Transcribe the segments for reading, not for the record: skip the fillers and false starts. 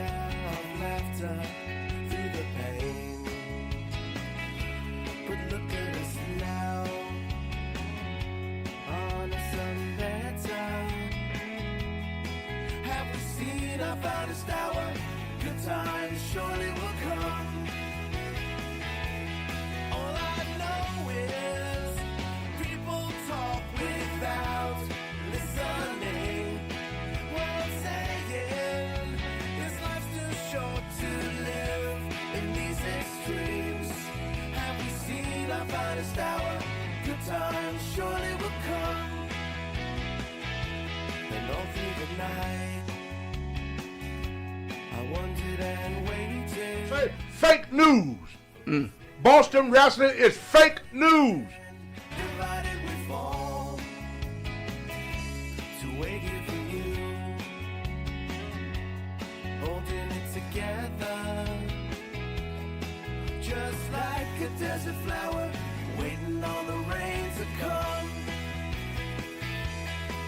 of laughter through the pain. But look at us now, on a Sunday time. Have we seen our finest hour? Good times surely will come. All I know is people talk without listening. What I'm saying is life's too short to live in these extremes. Have we seen our finest hour? Good times surely will come. And all through the night I wondered and waited. Fake news. Boston wrestling is fake news. Divided we fall to waiting for you, holding it together, just like a desert flower, waiting on the rain to come.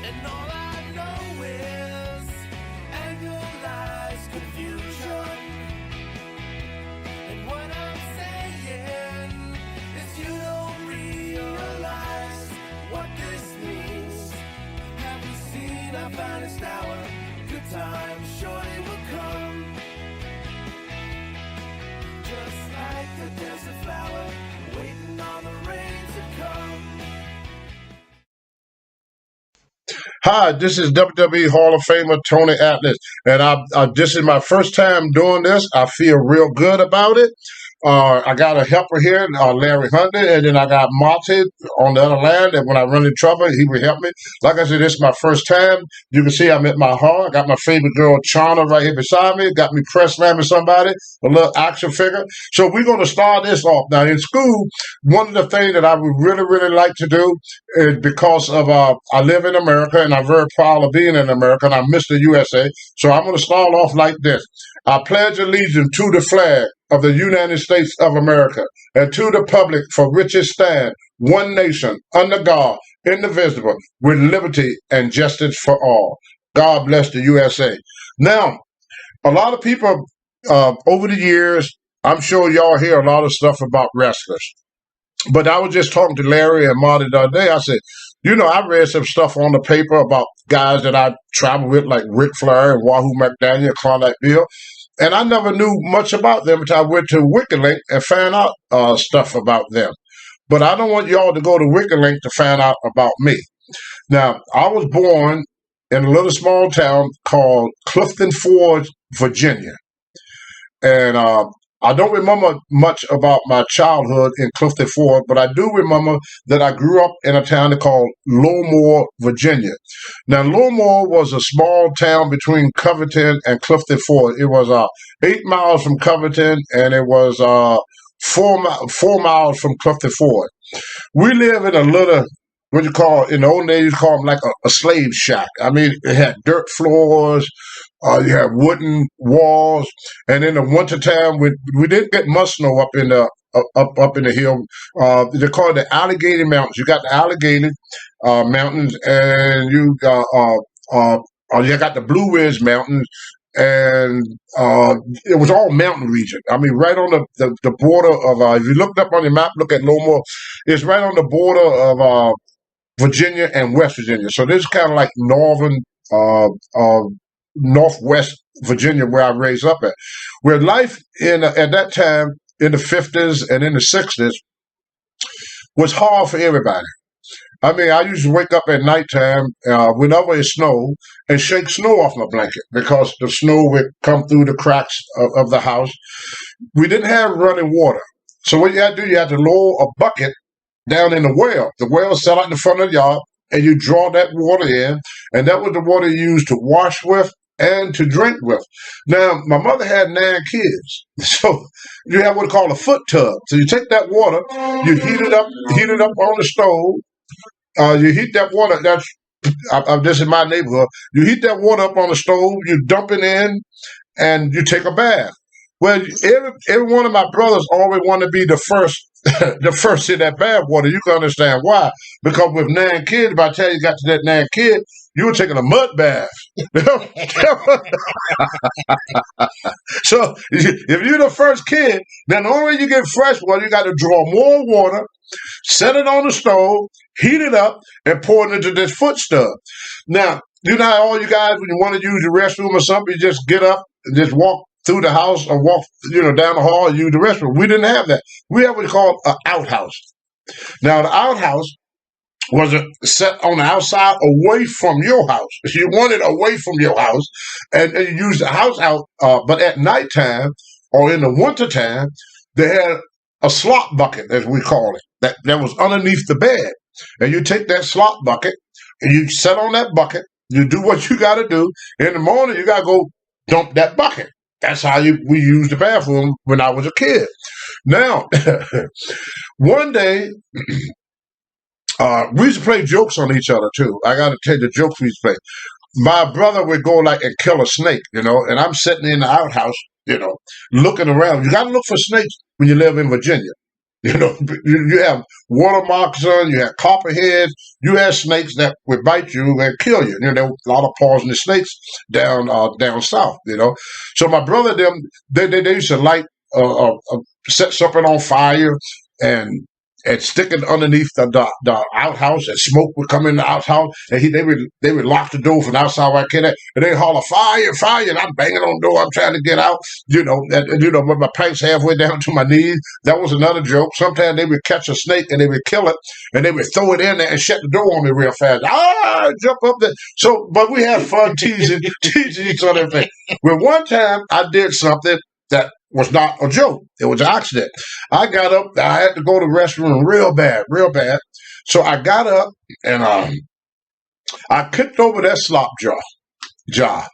And all I know is anger, lies, confusion. And what I'm saying is you don't realize what this means. Have you seen our finest hour? Good times surely will come. Just like a desert flower, waiting on the rain to come. Hi, this is WWE Hall of Famer Tony Atlas, and this is my first time doing this. I feel real good about it. I got a helper here, Larry Hunter, and then I got Monty on the other line, and when I run into trouble, he will help me. Like I said, this is my first time. You can see I'm at my heart. I got my favorite girl, Chana, right here beside me. Got me press slamming somebody, a little action figure. So we're going to start this off. Now, in school, one of the things that I would really, really like to do is because of I live in America, and I'm very proud of being in America, and I miss the USA. So I'm going to start off like this. I pledge allegiance to the flag of the United States of America and to the republic for which it stands, one nation, under God, indivisible, with liberty and justice for all. God bless the USA. Now, a lot of people over the years, I'm sure y'all hear a lot of stuff about wrestlers. But I was just talking to Larry and Marty the other day. I said, I read some stuff on the paper about guys that I traveled with, like Ric Flair and Wahoo McDaniel, Klondike Bill. And I never knew much about them until I went to WikiLink and found out stuff about them. But I don't want y'all to go to WikiLink to find out about me. Now, I was born in a little small town called Clifton Forge, Virginia. And I don't remember much about my childhood in Clifton Forge, but I do remember that I grew up in a town called Lowmore, Virginia. Now, Lowmore was a small town between Covington and Clifton Forge. It was 8 miles from Covington, and it was 4 miles from Clifton Forge. We live in a little, in the old days, you call them like a slave shack. I mean, it had dirt floors. You have wooden walls, and in the wintertime, we didn't get much snow up in the up in the hill. They call it the Allegheny Mountains. You got the Allegheny Mountains, and you got the Blue Ridge Mountains, and it was all mountain region. I mean, right on the border of. If you looked up on your map, look at Lowmore. It's right on the border of Virginia and West Virginia. So this is kind of like northern. Northwest Virginia, where I raised up at, where life at that time in the 50s and in the 60s was hard for everybody. I mean, I used to wake up at nighttime whenever it snowed and shake snow off my blanket because the snow would come through the cracks of the house. We didn't have running water. So what you had to do, you had to lower a bucket down in the well. The well sat out in the front of the yard, and you draw that water in, and that was the water you used to wash with and to drink with. Now, my mother had 9 kids, so you have what we call a foot tub. So you take that water, you heat it up on the stove. You heat that water. This is my neighborhood. You heat that water up on the stove. You dump it in, and you take a bath. Well, every one of my brothers always wanted to be the first, the first in that bath water. You can understand why. Because with 9 kids, by the time you got to that 9 kids, you were taking a mud bath. So if you're the first kid, then the only way you get fresh water, you got to draw more water, set it on the stove, heat it up, and pour it into this foot stub. Now, you know how all you guys, when you want to use the restroom or something, you just get up and just walk through the house or walk, down the hall and use the restroom. We didn't have that. We have what we call an outhouse. Now, the outhouse was set on the outside away from your house. You want it away from your house, and you use the house out. But at nighttime or in the wintertime, they had a slop bucket, as we call it, that was underneath the bed. And you take that slop bucket and you set on that bucket. You do what you got to do. In the morning, you got to go dump that bucket. That's how we used the bathroom when I was a kid. Now, one day, we used to play jokes on each other, too. I got to tell you the jokes we used to play. My brother would go and kill a snake, and I'm sitting in the outhouse, looking around. You got to look for snakes when you live in Virginia. You have water moccasin, you have copperheads, you have snakes that would bite you and kill you. There were a lot of poisonous snakes down south. So my brother, they used to light, set something on fire and stick it underneath the outhouse, and smoke would come in the outhouse, and they would lock the door from the outside where I came at, and they holler, fire, fire, and I'm banging on the door, I'm trying to get out, with my pants halfway down to my knees. That was another joke. Sometimes they would catch a snake and they would kill it, and they would throw it in there and shut the door on me real fast. Jump up there. So, but we had fun teasing each other. Well, one time I did something that was not a joke. It was an accident. I got up. I had to go to the restroom real bad. So I got up and I kicked over that slop jar.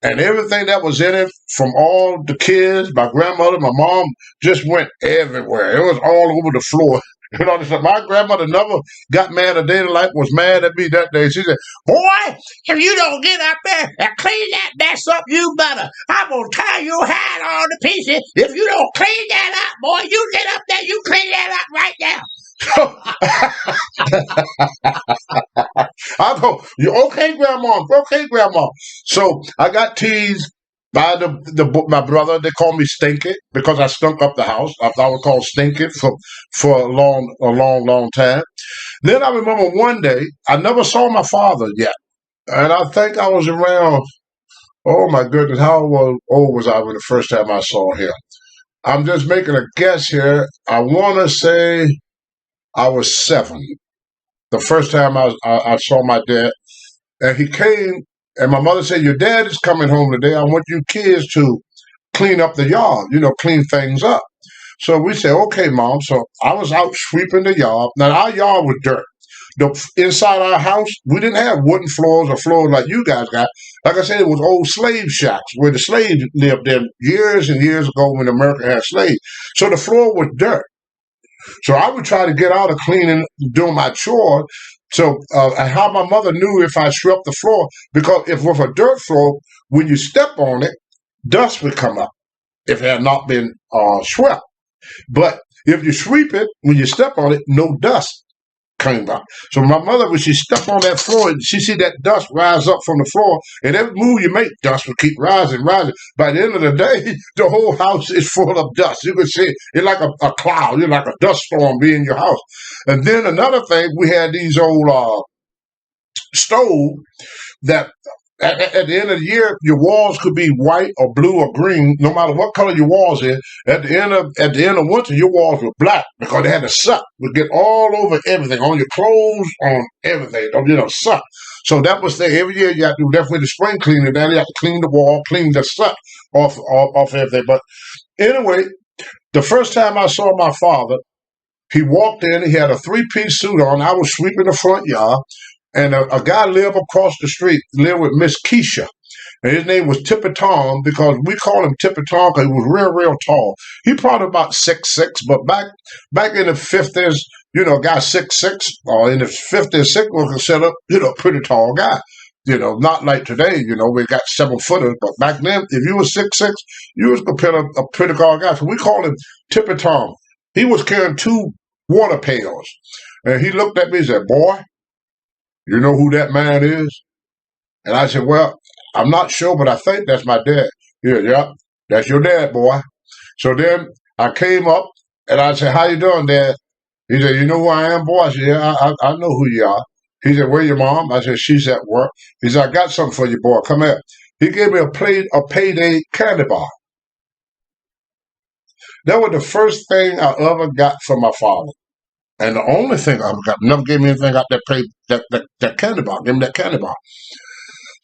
And everything that was in it, from all the kids, my grandmother, my mom, just went everywhere. It was all over the floor. My grandmother never got mad a day in life, was mad at me that day. She said, boy, if you don't get up there and clean that mess up, you better. I'm going to tear your hat all to pieces. If you don't clean that up, boy, you get up there, you clean that up right now. I go, you okay, Grandma? Okay, Grandma. So I got teased by my brother. They called me Stinky because I stunk up the house. I was called Stinky for a long time. Then I remember one day, I never saw my father yet. And I think I was around, oh my goodness, how old was I when the first time I saw him? I'm just making a guess here. I want to say I was 7. The first time I saw my dad. And he came, and my mother said, your dad is coming home today. I want you kids to clean up the yard, clean things up. So we said, okay, Mom. So I was out sweeping the yard. Now, our yard was dirt. Inside our house, we didn't have wooden floors or floors like you guys got. Like I said, it was old slave shacks where the slaves lived in years and years ago when America had slaves. So the floor was dirt. So I would try to get out of cleaning, doing my chore. So how my mother knew if I swept the floor, because if with a dirt floor, when you step on it, dust would come up if it had not been swept. But if you sweep it, when you step on it, no dust came up. So my mother, when she stepped on that floor, she see that dust rise up from the floor, and every move you make, dust will keep rising. By the end of the day, the whole house is full of dust. You can see it's like a cloud, like a dust storm being in your house. And then another thing, we had these old stoves that at the end of the year, your walls could be white or blue or green, no matter what color your walls is. At the end of winter, your walls were black because they had the suck would get all over everything, on your clothes, on everything, suck. So that was the every year you have to do that with the spring cleaning. Then you have to clean the wall, clean the suck off everything. But anyway, the first time I saw my father, he walked in. He had a 3-piece suit on. I was sweeping the front yard. And a guy lived across the street, lived with Miss Keisha. And his name was Tippy Tom, because we call him Tippy Tom because he was real tall. He probably about 6'6", but back in the 50s, a guy 6'6", or in the 50s, 6 was considered, a pretty tall guy. Not like today, we got 7-footers, but back then, if you were 6'6", you was considered a pretty tall guy. So we called him Tippy Tom. He was carrying 2 water pails. And he looked at me and said, boy, you know who that man is? And I said, well, I'm not sure, but I think that's my dad. Yeah, that's your dad, boy. So then I came up and I said, how you doing, Dad? He said, you know who I am, boy? I said, yeah, I know who you are. He said, where your mom? I said, she's at work. He said, I got something for you, boy. Come here. He gave me a payday candy bar. That was the first thing I ever got from my father. And the only thing I ever got, never gave me anything out that candy bar. Give me that candy bar.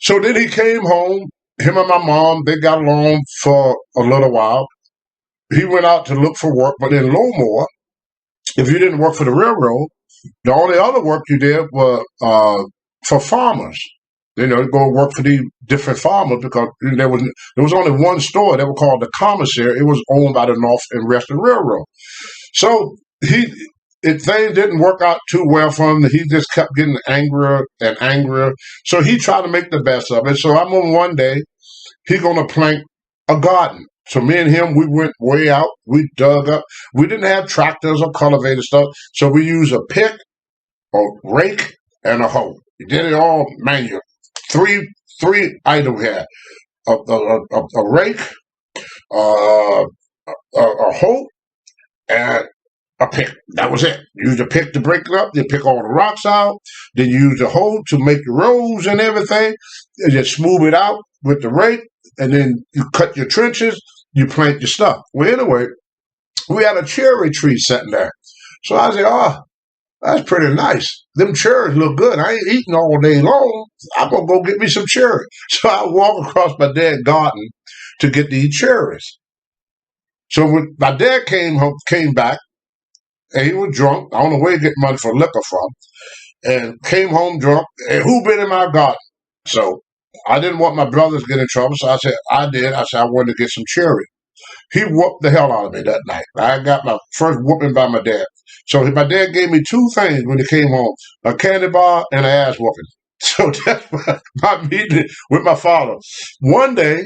So then he came home. Him and my mom, they got along for a little while. He went out to look for work, but in Lowmore, if you didn't work for the railroad, the only other work you did was for farmers. You know, go work for the different farmers because there was only one store that was called the Commissary. It was owned by the North and Western Railroad. So things didn't work out too well for him. He just kept getting angrier and angrier. So he tried to make the best of it. So I remember one day he gonna plant a garden. So me and him, we went way out. We dug up. We didn't have tractors or cultivator stuff. So we used a pick, a rake, and a hoe. We did it all manual. Three items here: a rake, a hoe, and a pick. That was it. You use the pick to break it up. You pick all the rocks out. Then you use the hoe to make the rows and everything. And you smooth it out with the rake. And then you cut your trenches. You plant your stuff. Well, anyway, we had a cherry tree sitting there. So I said, oh, that's pretty nice. Them cherries look good. I ain't eating all day long. I'm going to go get me some cherries. So I walk across my dad's garden to get these cherries. So when my dad came back, and he was drunk. I don't know where he get money for liquor from. And came home drunk. And who been in my garden? So I didn't want my brothers to get in trouble. So I said, I did. I said, I wanted to get some cherry. He whooped the hell out of me that night. I got my first whooping by my dad. So my dad gave me two things when he came home, a candy bar and an ass whooping. So that's my meeting with my father. One day,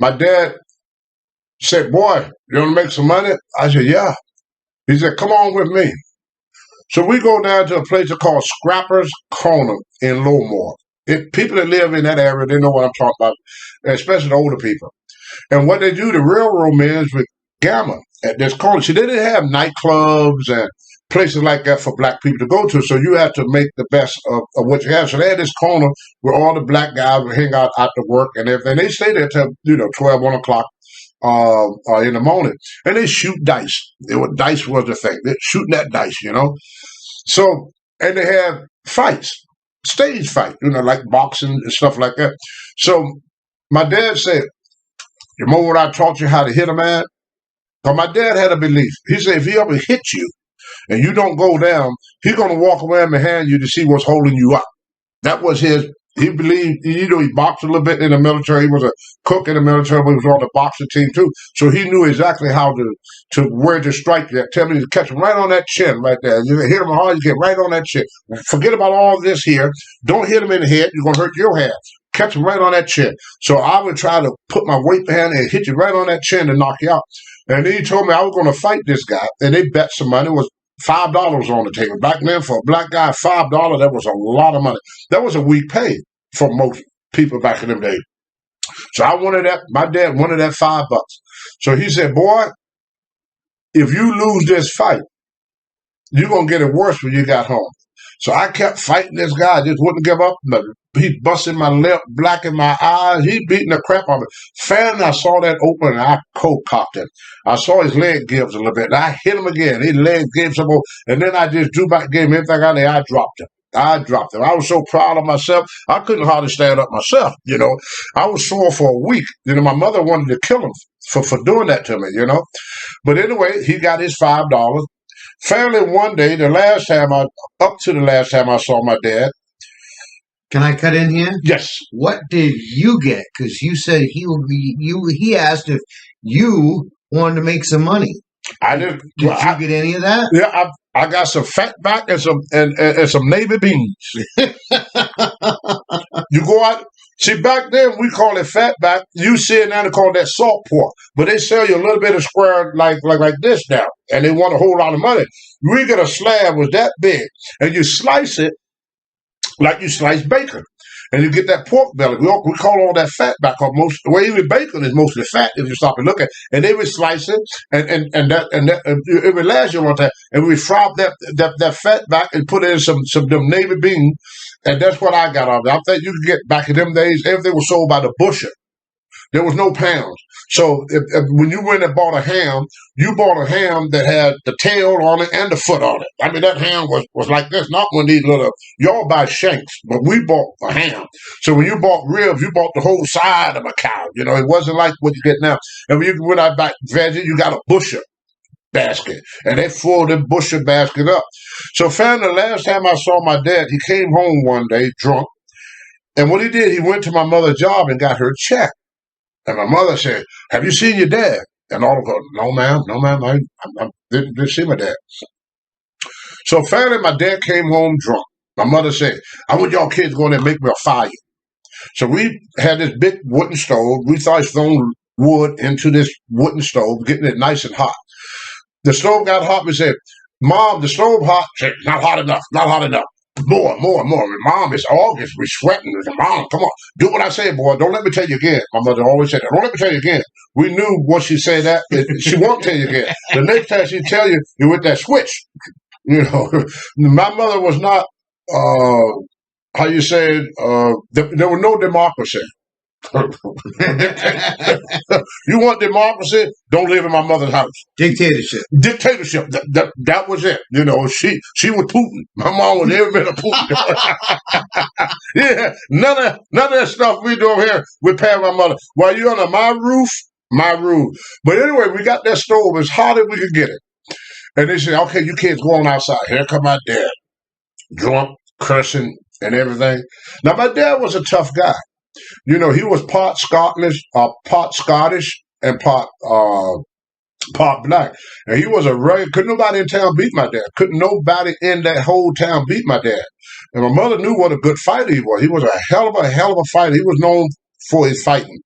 my dad said, boy, you want to make some money? I said, yeah. He said, come on with me. So we go down to a place called Scrapper's Corner in Lowmore. People that live in that area, they know what I'm talking about, especially the older people. And what they do, the railroad men would gamble at this corner. See, they didn't have nightclubs and places like that for black people to go to, so you have to make the best of what you have. So they had this corner where all the black guys would hang out after work and everything. They stay there till 12, 1 o'clock in the morning, and they shoot dice. Dice was the thing. They're shooting that dice, So, and they have fights, stage fight, like boxing and stuff like that. So my dad said, you remember when I taught you how to hit a man? Because my dad had a belief. He said, if he ever hit you and you don't go down, he's going to walk around behind you to see what's holding you up. That was his. He believed, he boxed a little bit in the military. He was a cook in the military, but he was on the boxing team too. So he knew exactly how to where to strike that. Tell me to catch him right on that chin right there. You hit him hard, you get right on that chin. Forget about all this here. Don't hit him in the head. You're going to hurt your head. Catch him right on that chin. So I would try to put my weight behind and hit you right on that chin and knock you out. And then he told me I was going to fight this guy. And they bet some money. It was $5 on the table. Back then, for a black guy, $5, that was a lot of money. That was a week pay for most people back in them days. So I wanted that. My dad wanted that $5. So he said, boy, if you lose this fight, you're going to get it worse when you got home. So I kept fighting this guy. I just wouldn't give up. He busted my lip, blackened my eyes. He beating the crap out of me. Finally, I saw that open, and I cold-cocked him. I saw his leg gives a little bit, and I hit him again. His leg gave some more, and then I just drew back, gave him everything I did. I dropped him. I was so proud of myself, I couldn't hardly stand up myself, I was sore for a week. My mother wanted to kill him for doing that to me, But anyway, he got his $5. Finally, one day, up to the last time I saw my dad. Can I cut in here? Yes. What did you get? Because you said he asked if you wanted to make some money. I didn't. Did you get any of that? Yeah, I got some fat back and some navy beans. You go out. See, back then we call it fat back. You see it now, they call that salt pork. But they sell you a little bit of square like this now, and they want a whole lot of money. We get a slab was that big, and you slice it like you slice bacon. and you get that pork belly. We call all that fat back on even bacon is mostly fat if you stop and look at it. And they would slice it, and it would last you one time. And we fry up that fat back and put it in some them navy beans, and that's what I got off it. I think you could get back in them days, everything was sold by the bushel. There was no pounds. So if when you went and bought a ham, you bought a ham that had the tail on it and the foot on it. I mean, that ham was like this, not one of these little, y'all buy shanks, but we bought a ham. So when you bought ribs, you bought the whole side of a cow. You know, it wasn't like what you get now. And when you went out back veggie, you got a bushel basket. And they filled the bushel basket up. So finally, the last time I saw my dad, he came home one day drunk. And what he did, he went to my mother's job and got her check. And my mother said, "Have you seen your dad?" And all of them go, "No, ma'am. I didn't see my dad." So finally, my dad came home drunk. My mother said, "I want y'all kids to go in there and make me a fire." So we had this big wooden stove. We started throwing wood into this wooden stove, getting it nice and hot. The stove got hot. We said, "Mom, the stove hot." She said, "Not hot enough, not hot enough. More. Mom, it's August. We're sweating." We said, "Mom, come on. Do what I say, boy. Don't let me tell you again." My mother always said that. "Don't let me tell you again." We knew once she said that, she won't tell you again. The next time she tell you, you with that switch. You know, my mother was not, how you say it, there was no democracy. You want democracy? Don't live in my mother's house. Dictatorship. That was it. You know, she was Putin. My mom was every bit of Putin. Yeah, none of that stuff we do over here. We pay my mother. While you're under my roof. But anyway, we got that stove as hot as we could get it. And they said, "Okay, you kids go on outside." Here come my dad, drunk, cursing, and everything. Now my dad was a tough guy. You know, he was part Scottish, and part black. And he was couldn't nobody in town beat my dad. Couldn't nobody in that whole town beat my dad. And my mother knew what a good fighter he was. He was a hell of a fighter. He was known for his fighting.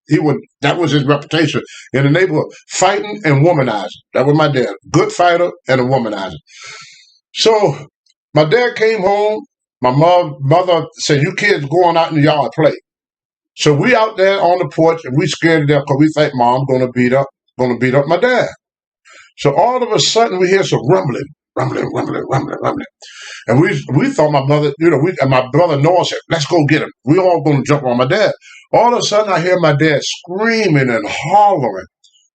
That was his reputation in the neighborhood. Fighting and womanizing. That was my dad. Good fighter and a womanizer. So my dad came home. My mother said, "You kids going out in the yard and play." So we out there on the porch, and we scared to death because we think Mom gonna beat up my dad. So all of a sudden we hear some rumbling, and we thought my mother, and my brother Noah said, "Let's go get him. We all gonna jump on my dad." All of a sudden I hear my dad screaming and hollering.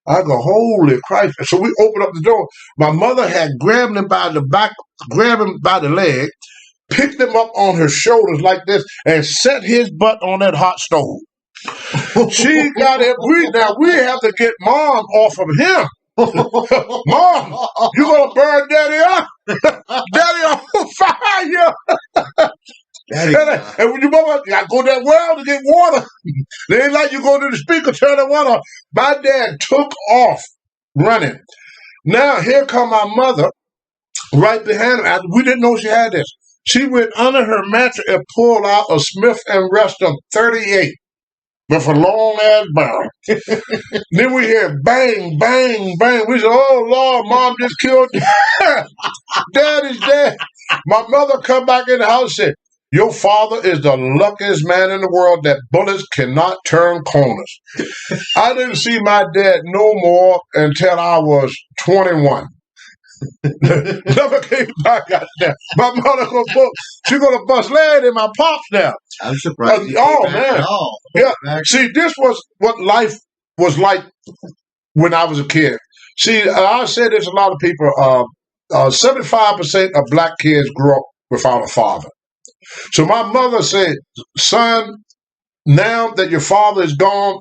I go, "Holy Christ!" So we open up the door. My mother had grabbed him by the back, grabbed him by the leg, picked him up on her shoulders like this, and set his butt on that hot stove. She got it. We have to get Mom off of him. "Mom, you gonna burn Daddy up? Daddy on fire!" And when your mama, you gotta go to that well to get water. They ain't like you go to the speaker, turn the water on. My dad took off running. Now here come my mother right behind him. We didn't know she had this. She went under her mattress and pulled out a Smith & Wesson 38 with a long-ass barrel. Then we hear bang, bang, bang. We said, "Oh, Lord, Mom just killed Dad. Dad is dead." My mother come back in the house and said, "Your father is the luckiest man in the world that bullets cannot turn corners." I didn't see my dad no more until I was 21. Never came back out there. My mother gonna bust lead in my pops now. I'm surprised. Man. Yeah. See, this was what life was like when I was a kid. See, I say this, a lot of people, 75% of black kids grew up without a father. So my mother said, "Son, now that your father is gone,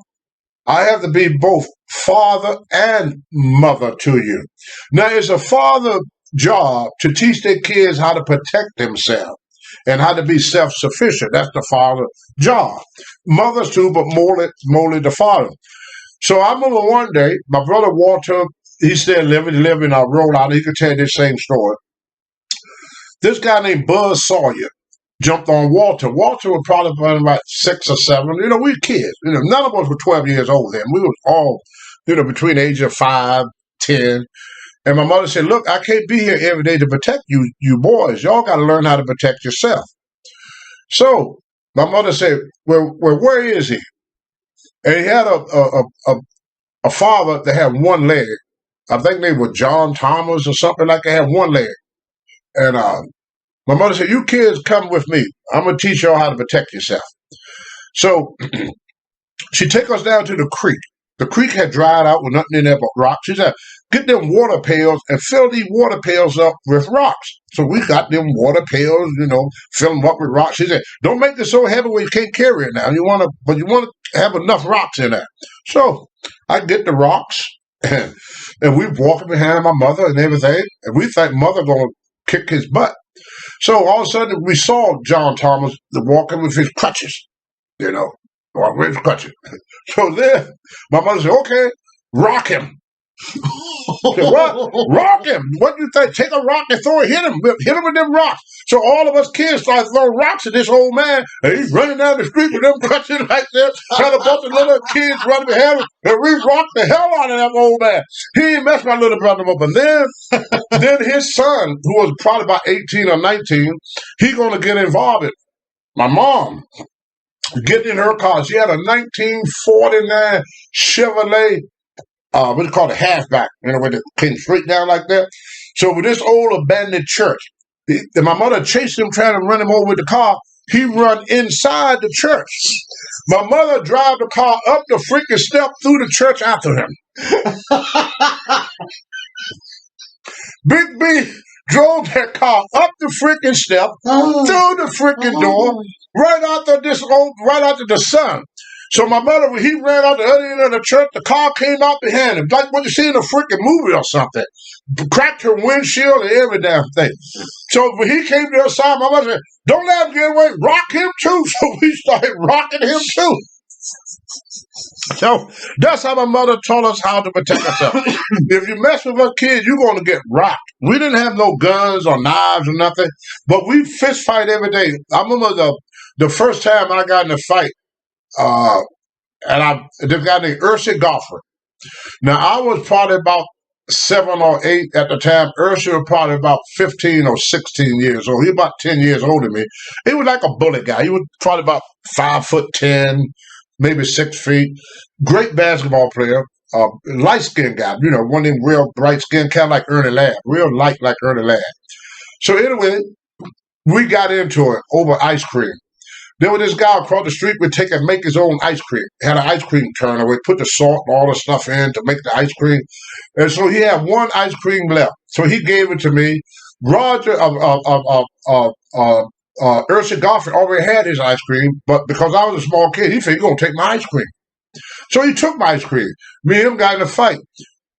I have to be both father and mother to you." Now, it's a father's job to teach their kids how to protect themselves and how to be self-sufficient. That's the father's job. Mothers too, but more the father. So I remember one day, my brother Walter, he's still living in Rhode Island. He could tell this same story. This guy named Buzz Sawyer jumped on Walter. Walter was probably about 6 or 7. We kids. None of us were 12 years old then. We was all, between the age of 5, 10. And my mother said, "Look, I can't be here every day to protect you boys. Y'all got to learn how to protect yourself." So My mother said, well, where is he? And he had a father that had one leg. I think they were John Thomas or something like that, had one leg. And my mother said, you kids come with me. I'm going to teach y'all how to protect yourself. So she took us down to the creek. The creek had dried out with nothing in there but rocks. She said, get them water pails and fill these water pails up with rocks. So we got them water pails, fill them up with rocks. She said, don't make it so heavy where you can't carry it now. But you want to have enough rocks in there. So I get the rocks and we walking behind my mother and everything. And we think mother going to kick his butt. So all of a sudden we saw John Thomas walking with his crutches, walking with his crutches. So then my mother said, okay, rock him. I said, what? Rock him. What do you think? Take a rock and throw it, hit him with them rocks. So all of us kids started throwing rocks at this old man, and he's running down the street with them crutches like this, and a bunch of little kids running behind him, and we rocked the hell out of that old man. He ain't messed my little brother up. And then his son, who was probably about 18 or 19, he gonna get involved in it. My mom getting in her car. She had a 1949 Chevrolet, what do you call it, halfback, where it came straight down like that. So with this old abandoned church, and my mother chased him, trying to run him over with the car. He run inside the church. My mother drive the car up the freaking step through the church after him. Big B drove that car up the freaking step, through the freaking door, right after the sun. So my mother, when he ran out the other end of the church, the car came out behind him, like what you see in a freaking movie or something. Cracked her windshield and every damn thing. So when he came to the side, my mother said, don't let him get away, rock him too. So we started rocking him too. So that's how my mother taught us how to protect ourselves. If you mess with us kids, you're going to get rocked. We didn't have no guns or knives or nothing, but we fist fight every day. I remember the first time I got in a fight, this guy named Ursi Goffard. Now, I was probably about 7 or 8 at the time. Ursi was probably about 15 or 16 years old. He was about 10 years older than me. He was like a bully guy. He was probably about 5'10", maybe 6 feet. Great basketball player. Light-skinned guy. One of them real bright-skinned, kind of like Ernie Ladd. Real light like Ernie Ladd. So anyway, we got into it over ice cream. There was this guy across the street would take and make his own ice cream. He had an ice cream turner where he put the salt and all the stuff in to make the ice cream. And so he had one ice cream left. So he gave it to me. Roger Ursi Goffard already had his ice cream, but because I was a small kid, he said, you're going to take my ice cream. So he took my ice cream. Me and him got in a fight.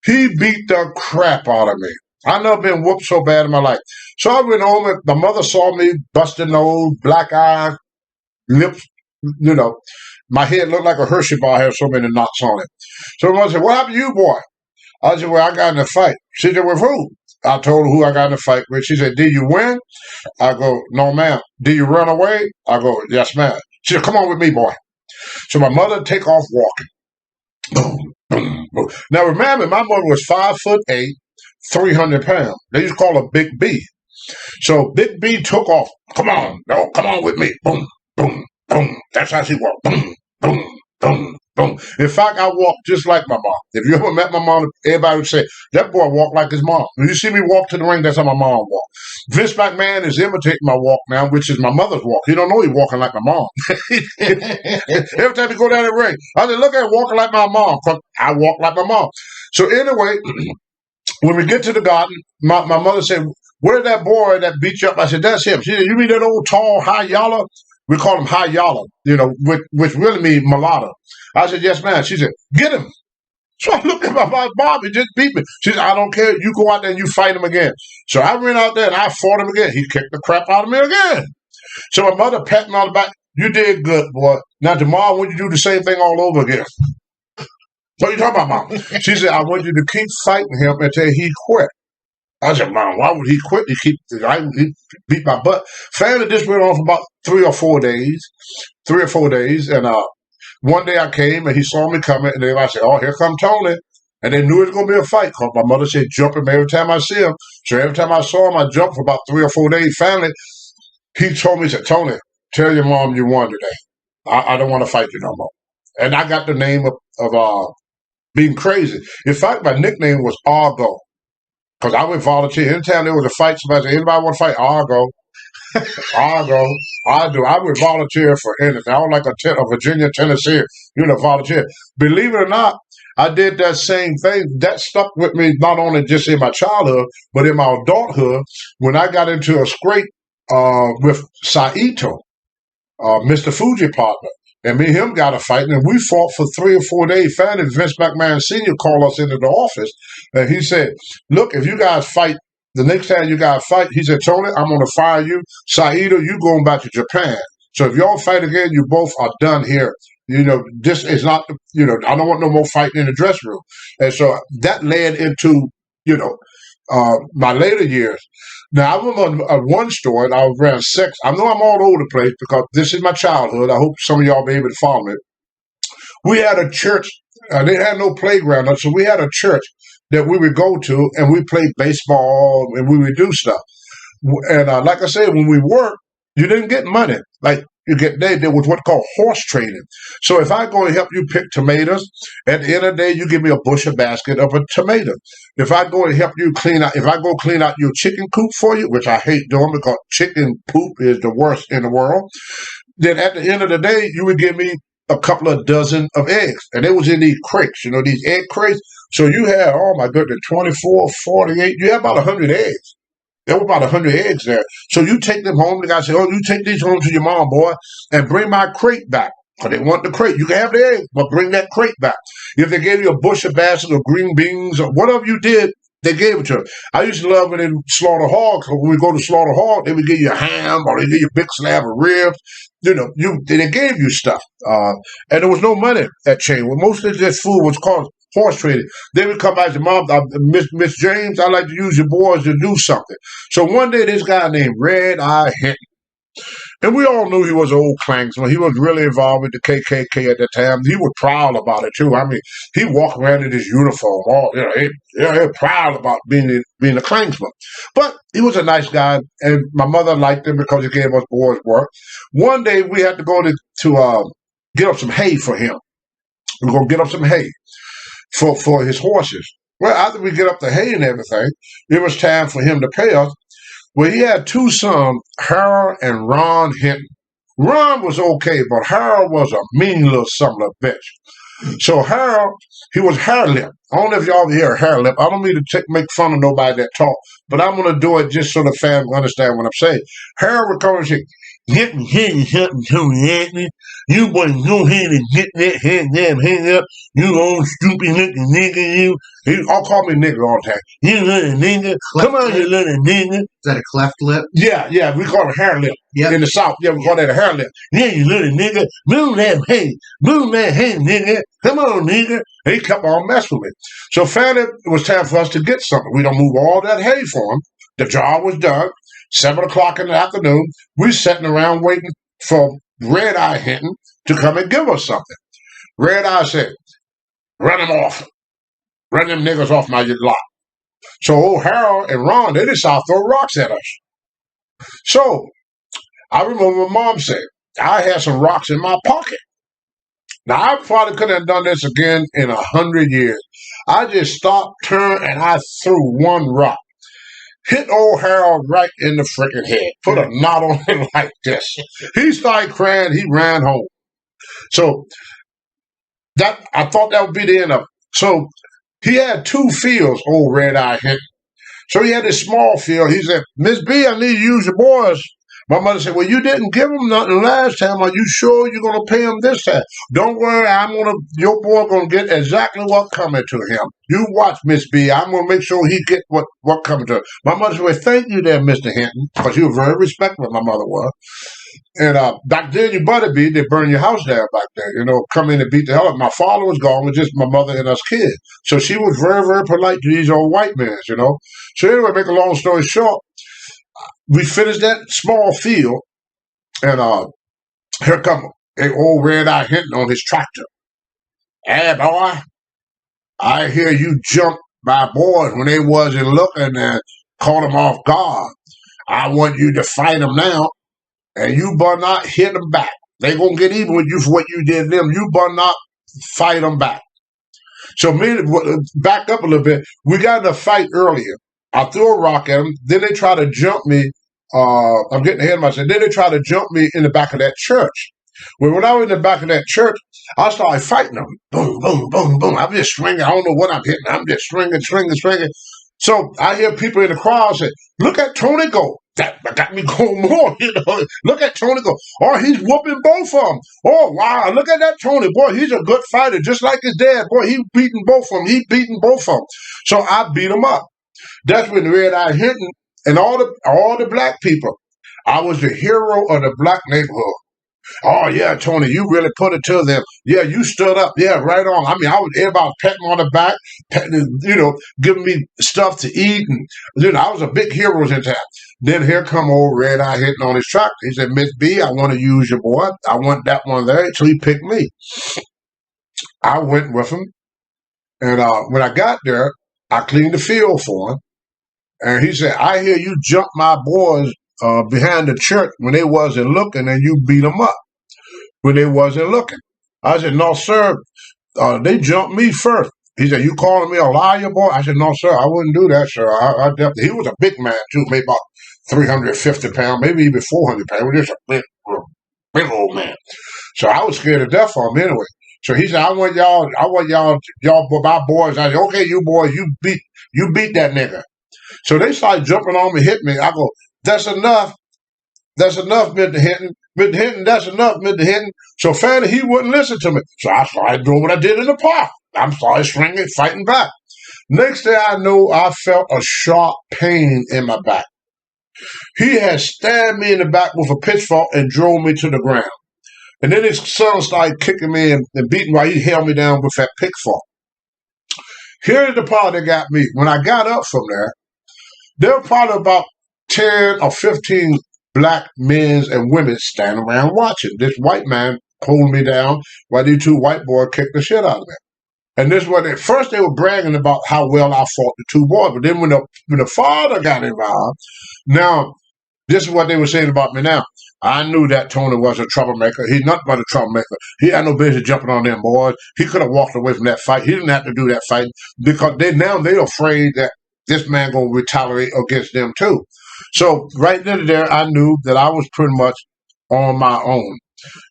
He beat the crap out of me. I've never been whooped so bad in my life. So I went home and my mother saw me, busted nose, black eye, lips, my head looked like a Hershey bar, had so many knots on it. So my mother said, what happened to you, boy? I said, well, I got in a fight. She said, with who? I told her who I got in a fight with. She said, did you win? I go, no, ma'am. Did you run away? I go, yes, ma'am. She said, come on with me, boy. So my mother take off walking. Boom, boom, boom. Now remember, my mother was 5'8", 300 pounds. They used to call her Big B. So Big B took off. Come on, no, come on with me. Boom, boom, boom. That's how she walked. Boom, boom, boom, boom. In fact, I walk just like my mom. If you ever met my mom, everybody would say, that boy walked like his mom. When you see me walk to the ring, that's how my mom walked. Vince McMahon is imitating my walk now, which is my mother's walk. He don't know he's walking like my mom. Every time he go down the ring, I said, look at him walking like my mom, because I walk like my mom. So anyway, when we get to the garden, my mother said, where's that boy that beat you up? I said, that's him. She said, you mean that old tall high yaller? We call him high yaller, which really means mulatto. I said, yes, ma'am. She said, get him. So I looked at my mom, he just beat me. She said, I don't care. You go out there and you fight him again. So I ran out there and I fought him again. He kicked the crap out of me again. So my mother patted me on the back. You did good, boy. Now tomorrow, when you do the same thing all over again. What are you talking about, Mom? She said, I want you to keep fighting him until he quit. I said, Mom, why would he quit? He beat my butt. Finally, this went on for about 3 or 4 days. And one day I came and he saw me coming, and everybody said, oh, here come Tony. And they knew it was going to be a fight because my mother said, jump him every time I see him. So every time I saw him, I jumped for about 3 or 4 days. Finally, he told me, he said, Tony, tell your mom you won today. I don't want to fight you no more. And I got the name of being crazy. In fact, my nickname was Argo because I would volunteer. Anytime there was a fight, somebody said, anybody want to fight? Argo. Argo. I do. I would volunteer for anything. I was like a Virginia, Tennessee, volunteer. Believe it or not, I did that same thing. That stuck with me not only just in my childhood, but in my adulthood when I got into a scrape with Saito, Mr. Fuji partner. And me and him got a fight, and we fought for 3 or 4 days. Finally, Vince McMahon Sr. called us into the office, and he said, look, if you guys fight, the next time you guys fight, he said, Tony, I'm going to fire you. Saito, you going back to Japan. So if y'all fight again, you both are done here. This is not, I don't want no more fighting in the dressing room. And so that led into, my later years. Now, I remember one story, and I was around 6. I know I'm all over the place because this is my childhood. I hope some of y'all be able to follow me. We had a church. They had no playground, so we had a church that we would go to, and we played baseball, and we would do stuff. And like I said, when we worked, you didn't get money. Like, there was what called horse trading. So if I go and help you pick tomatoes, at the end of the day, you give me a bushel basket of a tomato. If I go and help you clean out your chicken coop for you, which I hate doing because chicken poop is the worst in the world, then at the end of the day, you would give me a couple of dozen of eggs. And it was in these crates, these egg crates. So you had, oh my goodness, 24, 48, you had about 100 eggs. There were about 100 eggs there. So you take them home. The guy said, oh, you take these home to your mom, boy, and bring my crate back. Because they want the crate. You can have the eggs, but bring that crate back. If they gave you a bushel basket of green beans or whatever you did, they gave it to them. I used to love when they slaughter hogs. When we go to slaughter hog, they would give you a ham or they give you a big slab of ribs. They gave you stuff. And there was no money at chain. Well, most of this food was called horse trading. They would come back to mom, Miss James, I'd like to use your boys to do something. So one day, this guy named Red Eye Hinton, and we all knew he was an old Klansman. He was really involved with the KKK at the time. He was proud about it too. I mean, he walked around in his uniform, he was proud about being a Klansman. But he was a nice guy, and my mother liked him because he gave us boys work. One day, we had to go to get up some hay for him. We were going to get up some hay for his horses. Well, after we get up the hay and everything, it was time for him to pay us. Well, he had 2 sons, Harold and Ron Hinton. Ron was okay, but Harold was a mean little son of a bitch. So Harold, he was hair lip. I don't know if y'all hear hair lip. I don't mean to make fun of nobody that talk, but I'm going to do it just so the fans understand what I'm saying. Harold would come and say, Hinton, Anthony. You boys go ahead and get that hand up. You old stupid looking nigga, you. He all call me nigga all the time. You little nigga. Come on, you little nigga. Is that a cleft lip? Yeah. We call it hair lip. Yep. In the South, we call that a hair lip. Yeah, you little nigga. Move that hay, nigga. Come on, nigga. He kept on messing with me. So finally, it was time for us to get something. We don't move all that hay for him. The job was done. 7 o'clock in the afternoon, we sitting around waiting for Red Eye Hinton to come and give us something. Red Eye said, run them off. Run them niggas off my lot. So old Harold and Ron, they decided to throw rocks at us. So I remember my mom said, I had some rocks in my pocket. Now, I probably couldn't have done this again in 100 years. I just stopped, turned, and I threw one rock. Hit old Harold right in the freaking head. Put a knot on him like this. He started crying. He ran home. So I thought that would be the end of it. So he had 2 fields, old Red Eye Hinton. So he had this small field. He said, Miss B, I need to use your boys. My mother said, well, you didn't give him nothing last time. Are you sure you're going to pay him this time? Don't worry, your boy going to get exactly what coming to him. You watch, Miss B. I'm going to make sure he get what coming to him. My mother said, well, thank you there, Mr. Hinton, because he was very respectful, my mother was. And back then, you better be, they burn your house down back there, come in and beat the hell up. My father was gone, it was just my mother and us kids. So she was very, very polite to these old white men, So anyway, make a long story short, we finished that small field, and here come an old Red Eye Hinton on his tractor. Hey, boy, I hear you jump my boys when they wasn't looking and caught them off guard. I want you to fight them now. and you better not hit them back. They gonna get even with you for what you did to them. You better not fight them back. So back up a little bit. We got in a fight earlier. I threw a rock at them. Then they try to jump me. I'm getting ahead of myself. Then they try to jump me in the back of that church. Well, when I was in the back of that church, I started fighting them. Boom, boom, boom, boom. I'm just swinging. I don't know what I'm hitting. I'm just swinging. So I hear people in the crowd say, "Look at Tony go." That got me going more. Look at Tony go. Oh, he's whooping both of them. Oh, wow. Look at that Tony. Boy, he's a good fighter, just like his dad. Boy, he's beating both of them. So I beat him up. That's when Red Eye Hinton and all the black people, I was the hero of the black neighborhood. Oh, yeah, Tony, you really put it to them. Yeah, you stood up. Yeah, right on. I mean, everybody was patting me on the back, giving me stuff to eat. And, I was a big hero in town. Then here come old Red Eye Hinton on his tractor. He said, Miss B, I want to use your boy. I want that one there. So he picked me. I went with him. And when I got there, I cleaned the field for him. And he said, I hear you jump my boys behind the church when they wasn't looking, and you beat them up when they wasn't looking. I said, no, sir, they jumped me first. He said, you calling me a liar, boy? I said, no, sir, I wouldn't do that, sir. I definitely. He was a big man, too, maybe about 350 pounds, maybe even 400 pounds. He was just a big old man. So I was scared to death of him anyway. So he said, I want y'all, my boys. I said, okay, you boys, you beat that nigga. So they started jumping on me, hit me. I go, that's enough. That's enough, Mr. Hinton. Mr. Hinton, that's enough, Mr. Hinton. So finally, he wouldn't listen to me. So I started doing what I did in the park. I started swinging, fighting back. Next thing I know, I felt a sharp pain in my back. He had stabbed me in the back with a pitchfork and drove me to the ground. And then his son started kicking me and beating me while he held me down with that pitchfork. Here's the part that got me. When I got up from there were probably about 10 or 15 black men and women standing around watching. This white man pulled me down while these two white boys kicked the shit out of me. And this was at first they were bragging about how well I fought the two boys, but then when the father got involved, now this is what they were saying about me now. I knew that Tony was a troublemaker. He's nothing but a troublemaker. He had no business jumping on them boys. He could have walked away from that fight. He didn't have to do that fight because they're afraid that this man gonna retaliate against them too. So right then and there, I knew that I was pretty much on my own.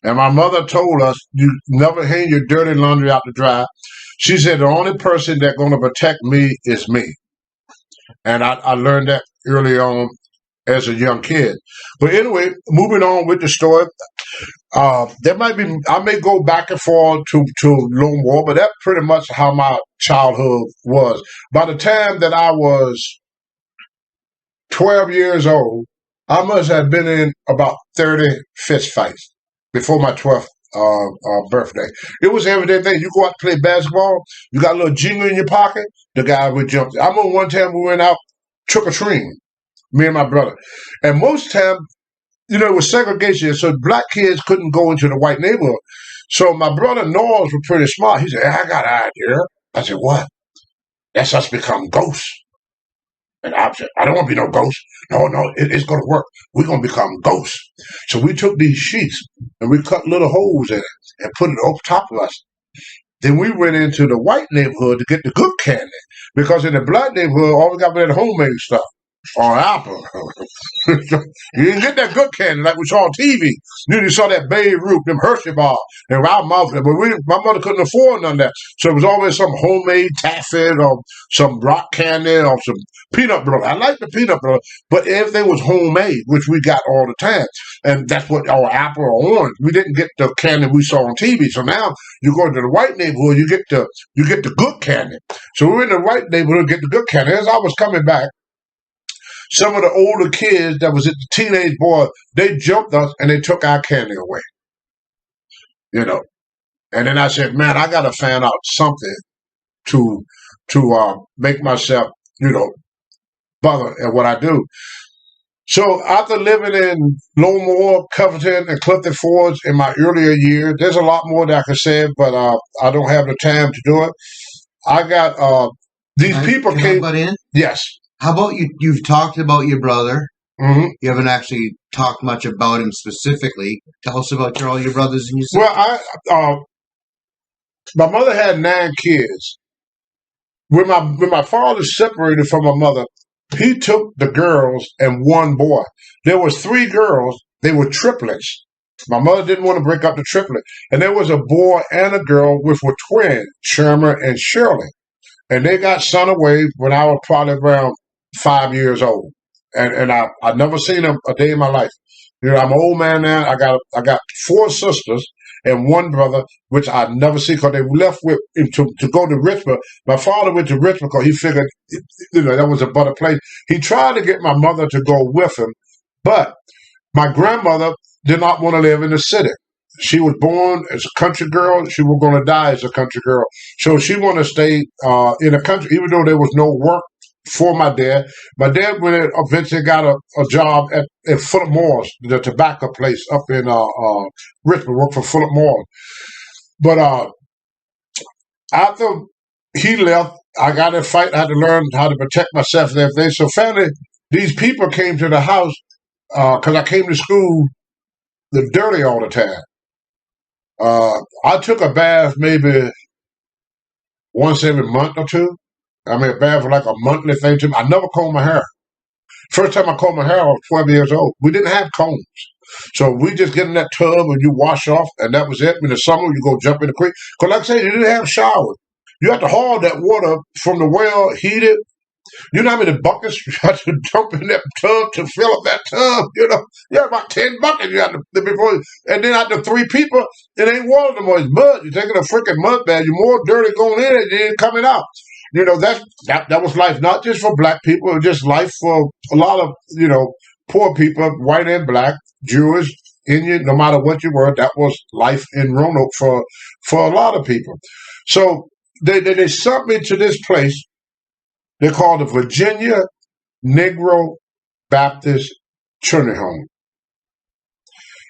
And my mother told us, you never hang your dirty laundry out to dry. She said the only person that's gonna protect me is me. And I learned that early on as a young kid. But anyway, moving on with the story. I may go back and forth to Lone War, but that's pretty much how my childhood was. By the time that I was 12 years old, I must have been in about 30 fist fights before my 12th birthday. It was everyday thing. You go out to play basketball, you got a little jingle in your pocket, the guy would jump. I remember one time we went out trick-or-treating, me and my brother. And most time, it was segregation, so black kids couldn't go into the white neighborhood. So my brother Noels was pretty smart. He said, hey, I got an idea. I said, what? That's us become ghosts. And I said, I don't want to be no ghost. No, it's going to work. We're going to become ghosts. So we took these sheets and we cut little holes in it and put it over top of us. Then we went into the white neighborhood to get the good candy. Because in the black neighborhood, all we got was that homemade stuff. Or apple. You didn't get that good candy like we saw on TV. You saw that Babe Ruth, them Hershey bars, and our mouth. But my mother couldn't afford none of that. So it was always some homemade taffy or some rock candy or some peanut butter. I like the peanut butter, but everything was homemade, which we got all the time. And that's what, or apple or orange. We didn't get the candy we saw on TV. So now you go into the white neighborhood, you get the good candy. So we were in the white neighborhood to get the good candy. As I was coming back, some of the older kids that was at the teenage boy, they jumped us and they took our candy away. And then I said, man, I got to find out something to make myself, bother at what I do. So after living in Lone Moore, Covington, and Clifton Forge in my earlier years, there's a lot more that I could say, but I don't have the time to do it. I got these people came. Can I butt in? Yes. How about you? You've talked about your brother. hmm You haven't actually talked much about him specifically. Tell us about all your brothers and your sisters. Well, my mother had 9 kids. When my father separated from my mother, he took the girls and one boy. There was 3 girls. They were triplets. My mother didn't want to break up the triplet. And there was a boy and a girl which were twins, Sherman and Shirley. And they got sent away when I was probably around 5 years old. And I never seen them a day in my life. You know, I'm an old man now. I got 4 sisters and 1 brother, which I never see because they left with to go to Richmond. My father went to Richmond because he figured, you know, that was a better place. He tried to get my mother to go with him, but my grandmother did not want to live in the city. She was born as a country girl. She was going to die as a country girl. So she wanted to stay in the country, even though there was no work for my dad. My dad eventually got a job at Philip Morris, the tobacco place up in Richmond, worked for Philip Morris. But after he left, I got in a fight. I had to learn how to protect myself and everything. So finally, these people came to the house because I came to school dirty all the time. I took a bath maybe once every month or two. I mean, a bath was like a monthly thing to me. I never combed my hair. First time I combed my hair, I was 12 years old. We didn't have combs. So we just get in that tub and you wash off, and that was it. In the summer, you go jump in the creek. Because like I said, you didn't have showers. You have to haul that water from the well, heat it. You know how many buckets you have to dump in that tub to fill up that tub? You know, you have about 10 buckets you have to before, and then after 3 people, it ain't water no more. It's mud. You're taking a freaking mud bath. You're more dirty going in than it coming out. You know, that was life, not just for black people, it was just life for a lot of, you know, poor people, white and black, Jewish, Indian, no matter what you were, that was life in Roanoke for a lot of people. So they sent me to this place. They called the Virginia Negro Baptist Children's Home.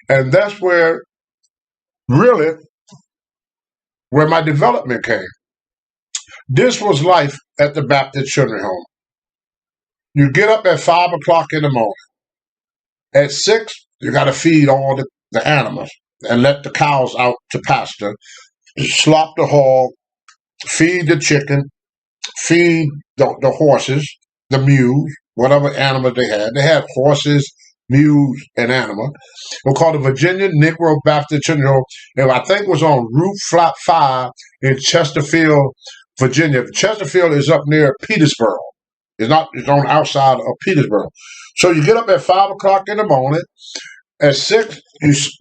And that's where my development came. This was life at the Baptist Children's Home. You get up at 5 o'clock in the morning. At 6, you got to feed all the animals and let the cows out to pasture, slop the hog, feed the chicken, feed the horses, the mules, whatever animals they had. They had horses, mules, and animals. It was called the Virginia Negro Baptist Children's Home, and I think it was on Route Flat 5 in Chesterfield, Virginia. Chesterfield is up near Petersburg. It's on the outside of Petersburg. So you get up at 5 o'clock in the morning. At 6,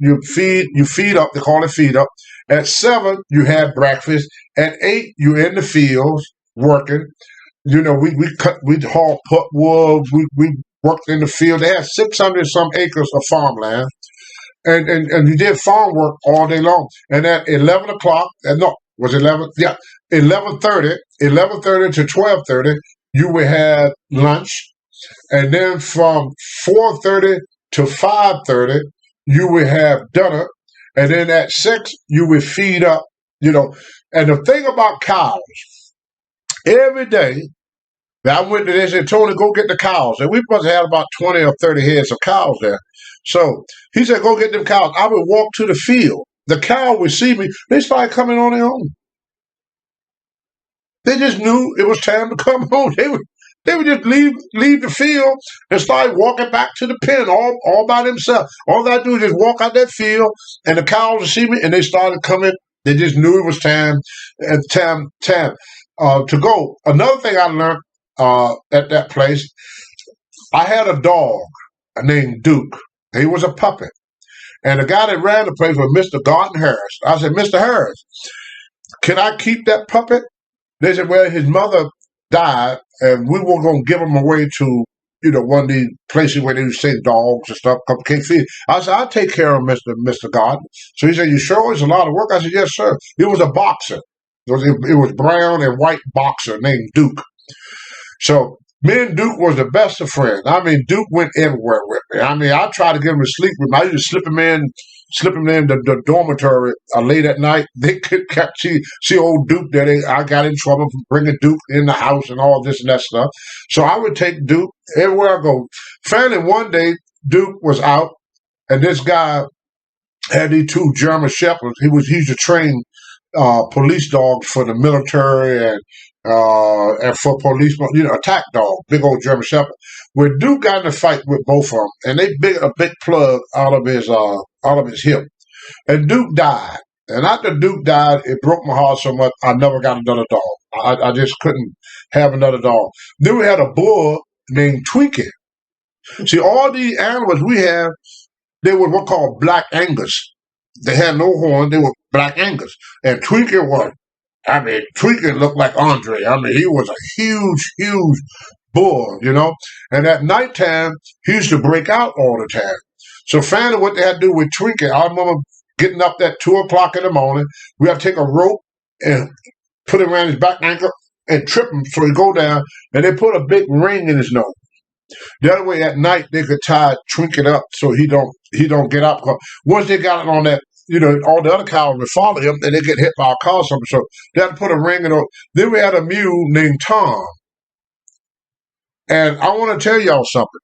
you feed up. They call it feed up. At 7, you have breakfast. At 8, you're in the fields working. You know, we haul putwood. We worked in the field. They had 600 some acres of farmland, and you did farm work all day long. And at 11 o'clock, was it 11? Yeah, 11:30 to 12:30, you would have lunch, and then from 4:30 to 5:30, you would have dinner, and then at 6, you would feed up. You know, and the thing about cows, every day that I went to, they said, Tony, go get the cows, and we must have had about 20 or 30 heads of cows there. So he said, go get them cows. I would walk to the field. The cow would see me. They started coming on their own. They just knew it was time to come home. They would just leave the field and start walking back to the pen all by themselves. All I do is just walk out that field, and the cows would see me, and they started coming. They just knew it was time to go. Another thing I learned at that place, I had a dog named Duke. He was a puppet. And the guy that ran the place was Mr. Garden Harris. I said, Mr. Harris, can I keep that puppet? They said, well, his mother died, and we were going to give him away to, you know, one of these places where they would send dogs and stuff, because can't feed. I said, I'll take care of Mr. Garden. So he said, you sure it's a lot of work? I said, yes, sir. He was a boxer. It was brown and white boxer named Duke. So me and Duke was the best of friends. I mean, Duke went everywhere with me. I mean, I tried to get him to sleep with me. I used to slip him in slip him in the dormitory late at night. They could see old Duke there. I got in trouble for bringing Duke in the house and all this and that stuff. So I would take Duke everywhere I go. Finally, one day, Duke was out, and this guy had these two German shepherds. He's a trained police dog for the military and for police, attack dog, big old German shepherd. Where Duke got in a fight with both of them, and they bit a big plug out of his hip, and Duke died. And after Duke died, it broke my heart so much. I never got another dog. I just couldn't have another dog. Then we had a bull named Twinkie. See, all these animals we have, they were what called Black Angus. They had no horn. They were Black Angus. And Twinkie looked like Andre. He was a huge, huge bull, And at nighttime, he used to break out all the time. So finally, what they had to do with Twinkie, I remember getting up at 2 o'clock in the morning. We had to take a rope and put it around his back ankle and trip him so he go down. And they put a big ring in his nose. The other way, at night they could tie Twinkie up so he don't get up. Because once they got it on that, all the other cows would follow him and they get hit by a car or something. So they had to put a ring in it. Then we had a mule named Tom. And I want to tell y'all something.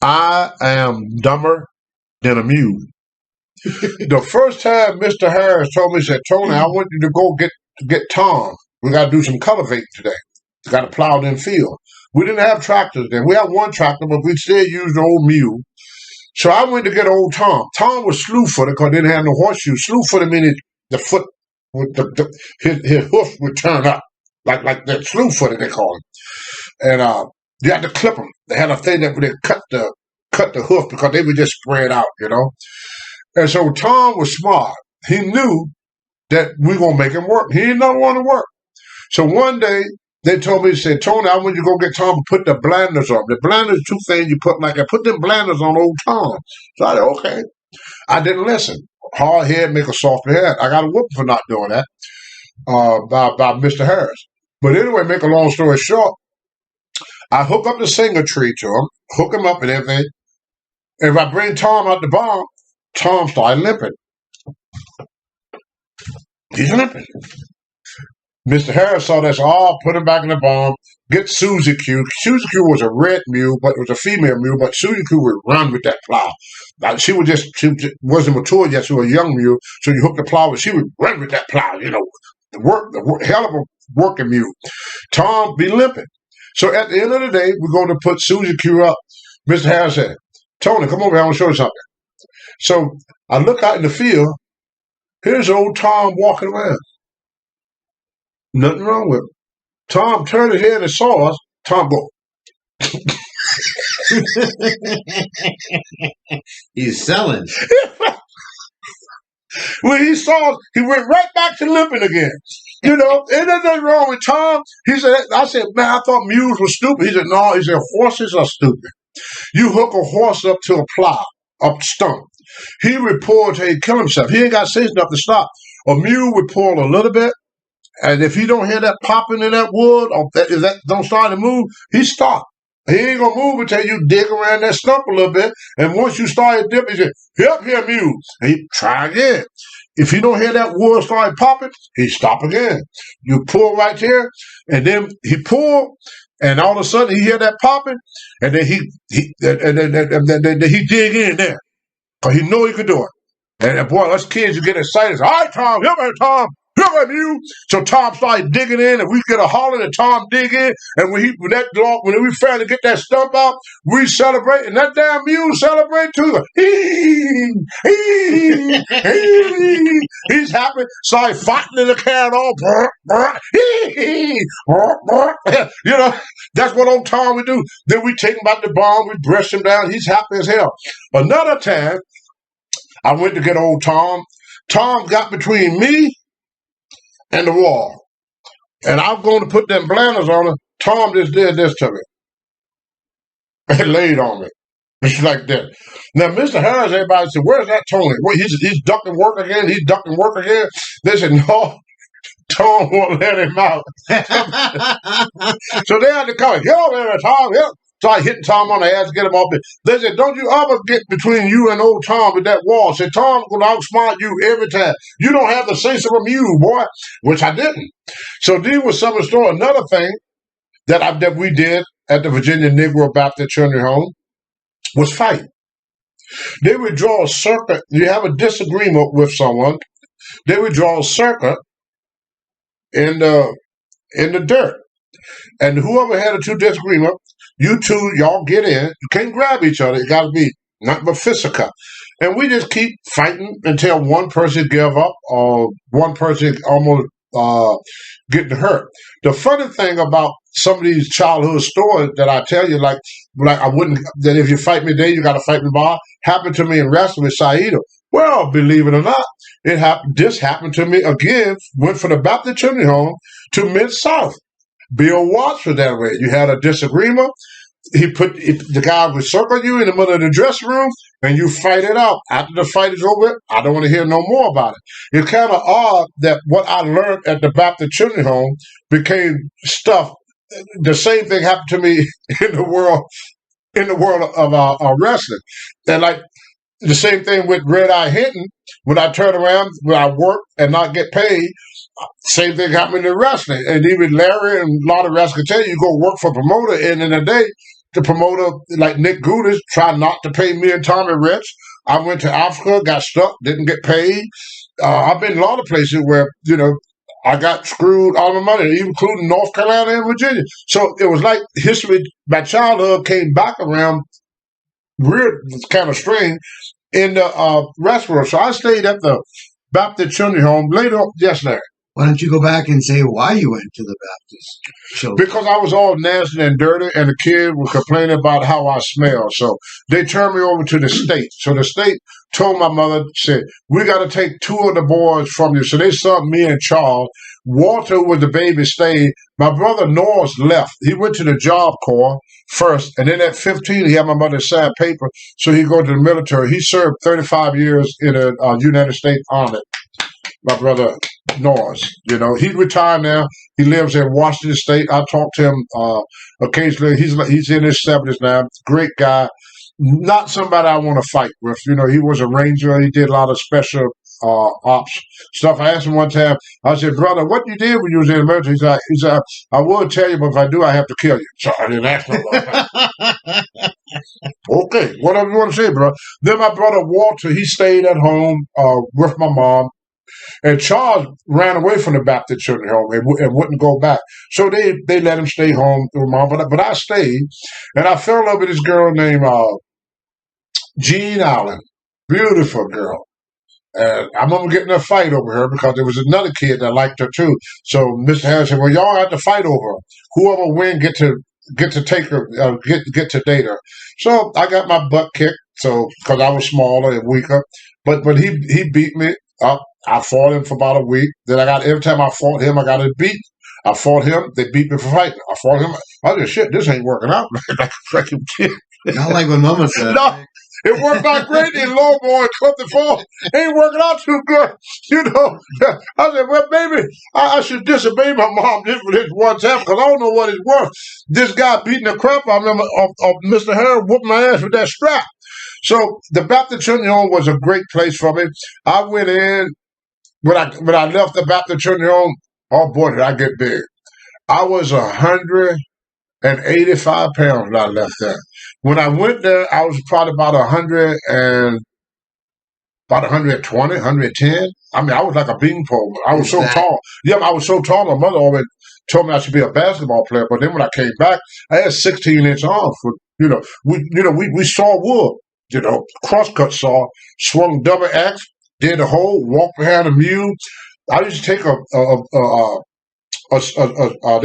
I am dumber than a mule. The first time Mr. Harris told me, he said, Tony, I want you to go get Tom. We got to do some cultivating today. We got to plow them field. We didn't have tractors then. We had one tractor, but we still used the old mule. So I went to get old Tom. Tom was slew-footed because they didn't have no horseshoes. Slew-footed meaning the foot, his hoof would turn up. Like that slew-footed, they call it. And you had to clip them. They had a thing that would cut the hoof because they would just spread out, And so Tom was smart. He knew that we going to make him work. He didn't want to work. So one day, they told me, said, Tony, I want you to go get Tom and put the blinders on. The blinders, two things you put like that. Put them blinders on old Tom. So I said, okay. I didn't listen. Hard head make a softer head. I got a whoop for not doing that by Mr. Harris. But anyway, make a long story short, I hook up the singer tree to him, hook him up and everything. And if I bring Tom out the barn, Tom started limping. He's limping. Mr. Harris saw this, put him back in the barn, get Susie Q. Susie Q was a red mule, but it was a female mule, but Susie Q would run with that plow. She wasn't mature yet, she was a young mule, so you hook the plow, and she would run with that plow, the hell of a working mule. Tom be limping. So at the end of the day, we're going to put Susie Q up. Mr. Harris said, Tony, come over here, I want to show you something. So I look out in the field, here's old Tom walking around. Nothing wrong with him. Tom turned his head and saw us. Tom go. He's selling. When he saw us, he went right back to limping again. Ain't nothing wrong with Tom. I said, man, I thought mules were stupid. He said, no. He said, horses are stupid. You hook a horse up to a plow, up stump. He would pull till he kill himself. He ain't got sense enough to stop. A mule would pull a little bit, and if he don't hear that popping in that wood, or if that don't start to move, he stop. He ain't gonna move until you dig around that stump a little bit. And once you start to dip, he said, "Help here, mule." And he try again. If you don't hear that wood start popping, he stop again. You pull right here, and then he pull, and all of a sudden he hear that popping, and then he dig in there, cause he know he could do it. And boy, us kids, you get excited. All right, Tom, help me, Tom. Look at you. So Tom started digging in, and we get a holler, and Tom dig in, and when we finally get that stump out, we celebrate, and that damn mule celebrate too. He's happy. Started fighting in the can all. That's what old Tom would do. Then we take him out the barn, we brush him down. He's happy as hell. Another time, I went to get old Tom. Tom got between me and the wall. And I'm going to put them blinders on her. Tom just did this to me. And laid on me. It's like that. Now, Mr. Harris, everybody said, where's that Tony? What, he's ducking work again? He's ducking work again? They said, no, Tom won't let him out. So they had to call him, get over there, Tom. Start hitting Tom on the ass to get him off it. They said, don't you ever get between you and old Tom with that wall. Say, Tom's going to outsmart you every time. You don't have the sense of you, boy, which I didn't. So these were some of the stories. Another thing that we did at the Virginia Negro Baptist Children's Home was fight. They would draw a circle. You have a disagreement with someone. They would draw a circle in the dirt. And whoever had a two disagreement, you two, y'all get in. You can't grab each other. It got to be nothing but physical. And we just keep fighting until one person give up or one person almost getting hurt. The funny thing about some of these childhood stories that I tell you, like I wouldn't, that if you fight me today, you got to fight me tomorrow, happened to me in wrestling with Saito. Well, believe it or not, this happened to me again, went from the Baptist Children's Home to Mid-South. Bill Watts was that way. You had a disagreement. The guy would circle you in the middle of the dressing room and you fight it out. After the fight is over, I don't want to hear no more about it. It's kind of odd that what I learned at the Baptist Children's Home became stuff. The same thing happened to me in the world of wrestling. And like the same thing with Red Eye Hinton. When I turn around, when I work and not get paid, same thing happened in wrestling. And even Larry and a lot of wrestlers can tell you go work for a promoter, and in the day, the promoter, like Nick Gudis, tried not to pay me and Tommy Rich. I went to Africa, got stuck, didn't get paid. I've been in a lot of places where, I got screwed all my money, including North Carolina and Virginia. So it was like history. My childhood came back around real kind of strange in the restaurant. So I stayed at the Baptist Children's Home later on. Yes, Larry. Why don't you go back and say why you went to the Baptist children? Because I was all nasty and dirty, and the kid was complaining about how I smelled. So they turned me over to the state. So the state told my mother, said, we got to take two of the boys from you. So they subbed me and Charles. Walter was the baby stayed. My brother Norris left. He went to the Job Corps first, and then at 15, he had my mother sign paper, so he go to the military. He served 35 years in the United States Army. My brother Norris, he retired now. He lives in Washington State. I talk to him occasionally. He's in his 70s now. Great guy. Not somebody I want to fight with. He was a ranger. He did a lot of special ops stuff. I asked him one time, I said, brother, what you did when you was in the military? He said, I will tell you, but if I do, I have to kill you. So I didn't ask him about that. Okay, whatever you want to say, bro. Then my brother Walter, he stayed at home with my mom. And Charles ran away from the Baptist Children's Home and wouldn't go back. So they let him stay home with mom. But I stayed, and I fell in love with this girl named Jean Allen. Beautiful girl. And I remember getting a fight over her because there was another kid that liked her too. So Mr. Harris said, well, y'all have to fight over her. Whoever wins get to take her, get to date her. So I got my butt kicked, because I was smaller and weaker. But he beat me up. I fought him for about a week. Then every time I fought him, I got it beat. I fought him. They beat me for fighting. I fought him. I said, shit, this ain't working out. Like a freaking kid. Not like what Mama said. No, it worked out great in Lowboy and Clifton Falls. Ain't working out too good. I said, well, baby, I should disobey my mom just for this one time because I don't know what it's worth. This guy beating the crap out of Mr. Harris whooping my ass with that strap. So the Baptist Children's Home was a great place for me. I went in. When I left the Baptist Children's Home, oh boy, did I get big. I was 185 pounds when I left there. When I went there, I was probably about 120, 110. I mean, I was like a beanpole. I was so tall. Yeah, I was so tall. My mother always told me I should be a basketball player. But then when I came back, I had 16-inch arms. We saw wood. Crosscut saw, swung double axe. Did the hole, walk behind a mule. I used to take they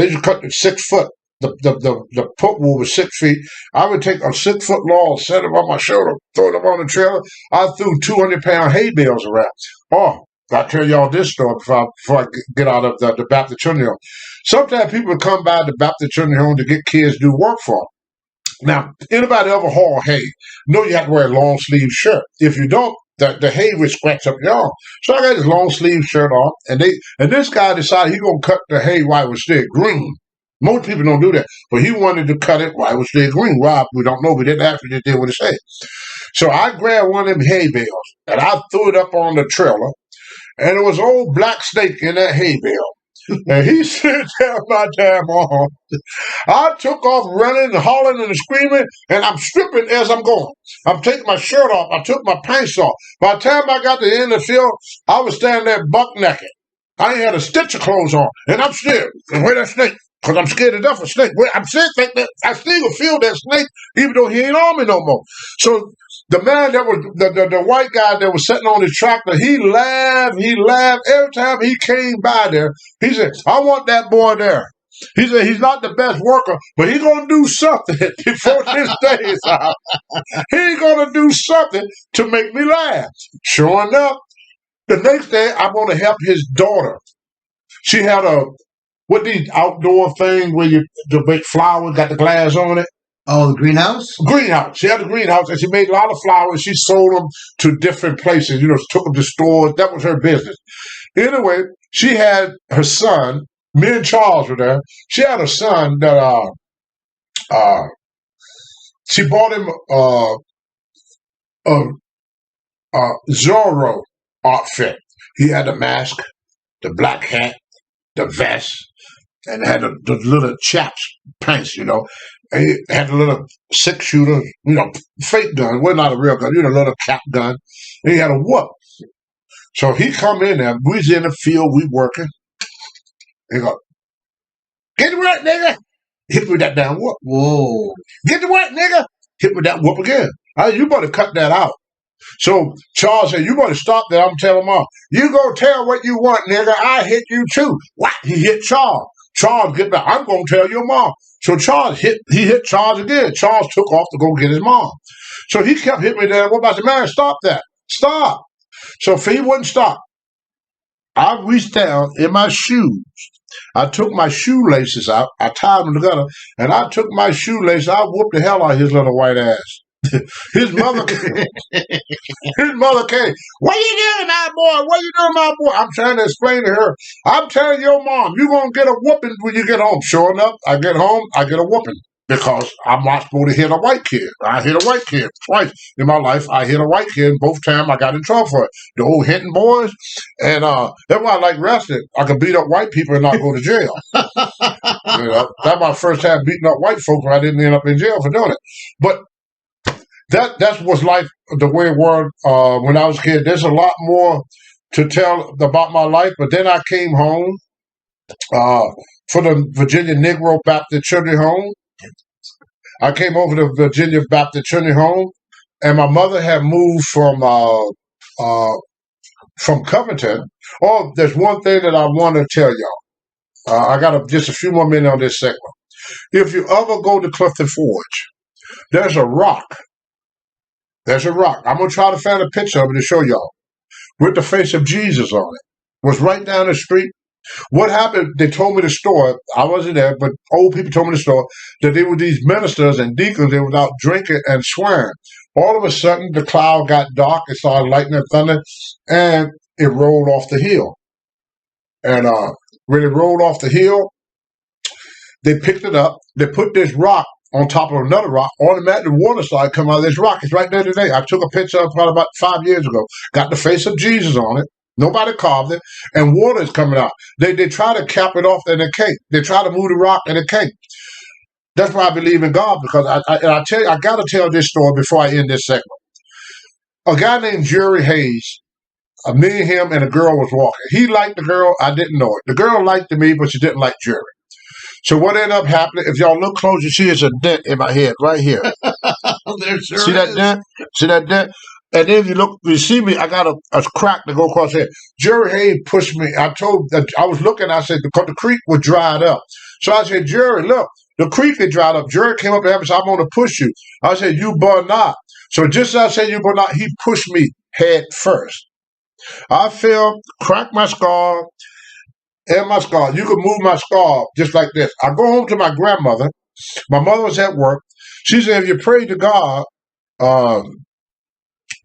used to cut 6 foot. The put wool was 6 feet. I would take a 6 foot log, set it on my shoulder, throw it up on the trailer. I threw 200-pound hay bales around. Oh, I'll tell y'all this story before I get out of the Baptist Children's Home. Sometimes people come by the Baptist Children's Home to get kids to do work for them. Now, anybody ever haul hay, know you have to wear a long sleeve shirt. If you don't, the hay would scratch up your arm. So I got this long sleeve shirt on, and this guy decided he's gonna cut the hay while it was still green. Most people don't do that. But he wanted to cut it while it was still green. Why? We don't know. We didn't ask. We just did what it said. So I grabbed one of them hay bales and I threw it up on the trailer. And it was an old black snake in that hay bale. And he said, "Tell my damn arm." I took off running and hollering and screaming, and I'm stripping as I'm going. I'm taking my shirt off. I took my pants off. By the time I got to the end of the field, I was standing there buck naked. I ain't had a stitch of clothes on, and I'm scared. And where that snake? Because I'm scared to death of snake. I'm still think that I still can feel that snake, even though he ain't on me no more. So the man that was the white guy that was sitting on his tractor, he laughed every time he came by there. He said, "I want that boy there." He said he's not the best worker, but he's gonna do something before this day is out. He's gonna do something to make me laugh. Sure enough, the next day I'm gonna help his daughter. She had these outdoor thing where you the big flowers got the glass on it. Oh, the greenhouse? Greenhouse. She had a greenhouse and she made a lot of flowers. She sold them to different places, took them to stores. That was her business. Anyway, she had her son, me and Charles were there. She had a son that she bought him a Zorro outfit. He had the mask, the black hat, the vest, and had the little chaps pants, And he had a little 6-shooter, fake gun. Well, not a real gun, a little cap gun. And he had a whoop. So he come in there. We was in the field, we working. He go, "Get to work, nigga." Hit me with that damn whoop. Whoa. "Get to work, nigga." Hit me with that whoop again. I said, "You better cut that out." So Charles said, "You better stop that." I'm telling Mom, "You go tell what you want, nigga. I hit you too." What? He hit Charles. Charles, get back. "I'm going to tell your mom." So he hit Charles again. Charles took off to go get his mom. So he kept hitting me there. What about the man? "Stop that. Stop." So if he wouldn't stop, I reached down in my shoes. I took my shoelaces out. I tied them together, and I took my shoelaces. I whooped the hell out of his little white ass. His mother came. "What you doing, my boy? What you doing, my boy?" I'm trying to explain to her. I'm telling your mom, you're going to get a whooping when you get home. Sure enough, I get home, I get a whooping. Because I'm not supposed to hit a white kid. I hit a white kid twice in my life. I hit a white kid. Both times I got in trouble for it. The old hitting boys. And that's why I like wrestling. I can beat up white people and not go to jail. That's my first time beating up white folks and I didn't end up in jail for doing it. But that's what's life, the way it was when I was a kid. There's a lot more to tell about my life. But then I came home for the Virginia Negro Baptist Children's Home. I came over to Virginia Baptist Children's Home, and my mother had moved from Covington. Oh, there's one thing that I want to tell y'all. I got just a few more minutes on this segment. If you ever go to Clifton Forge, there's a rock. There's a rock. I'm going to try to find a picture of it to show y'all with the face of Jesus on it. It was right down the street. What happened, they told me the story, I wasn't there, but old people told me the story, that there were these ministers and deacons, they were out drinking and swearing. All of a sudden, the cloud got dark, it started lightning and thunder, and it rolled off the hill. And when it rolled off the hill, they picked it up, they put this rock on top of another rock, automatically water started coming out of this rock. It's right there today. I took a picture of it probably about 5 years ago. Got the face of Jesus on it. Nobody carved it, and water is coming out. They try to cap it off, and it can't. They try to move the rock, and it can't. That's why I believe in God, because I tell you, I got to tell this story before I end this segment. A guy named Jerry Hayes, me and him and a girl was walking. He liked the girl. I didn't know it. The girl liked me, but she didn't like Jerry. So what ended up happening, if y'all look close, you see it's a dent in my head right here. There sure See that dent? See that dent? And then you see me, I got a crack to go across here. Jerry Hayes pushed me. I was looking, I said, because the creek was dried up. So I said, "Jerry, look, the creek is dried up." Jerry came up to me and said, "I'm going to push you." I said, "You better not." So just as I said, "You better not," he pushed me head first. I fell, cracked my skull, and my skull. You could move my skull just like this. I go home to my grandmother. My mother was at work. She said, "If you pray to God,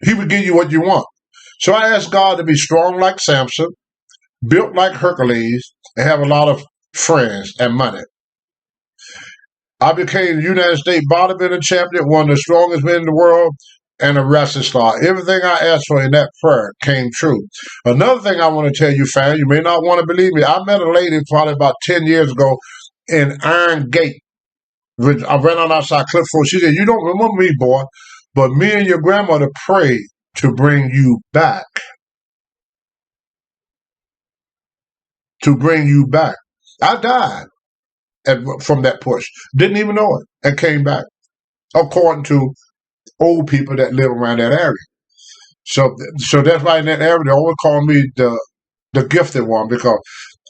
He would give you what you want." So I asked God to be strong like Samson, built like Hercules, and have a lot of friends and money. I became United States bodybuilding champion, one of the strongest men in the world, and a wrestling star. Everything I asked for in that prayer came true. Another thing I want to tell you, fam, you may not want to believe me. I met a lady probably about 10 years ago in Iron Gate. I ran on outside Clifford. She said, "You don't remember me, boy, but me and your grandmother prayed to bring you back. To bring you back." I died from that push. Didn't even know it and came back, according to old people that live around that area. So that's why in that area they always call me the gifted one, because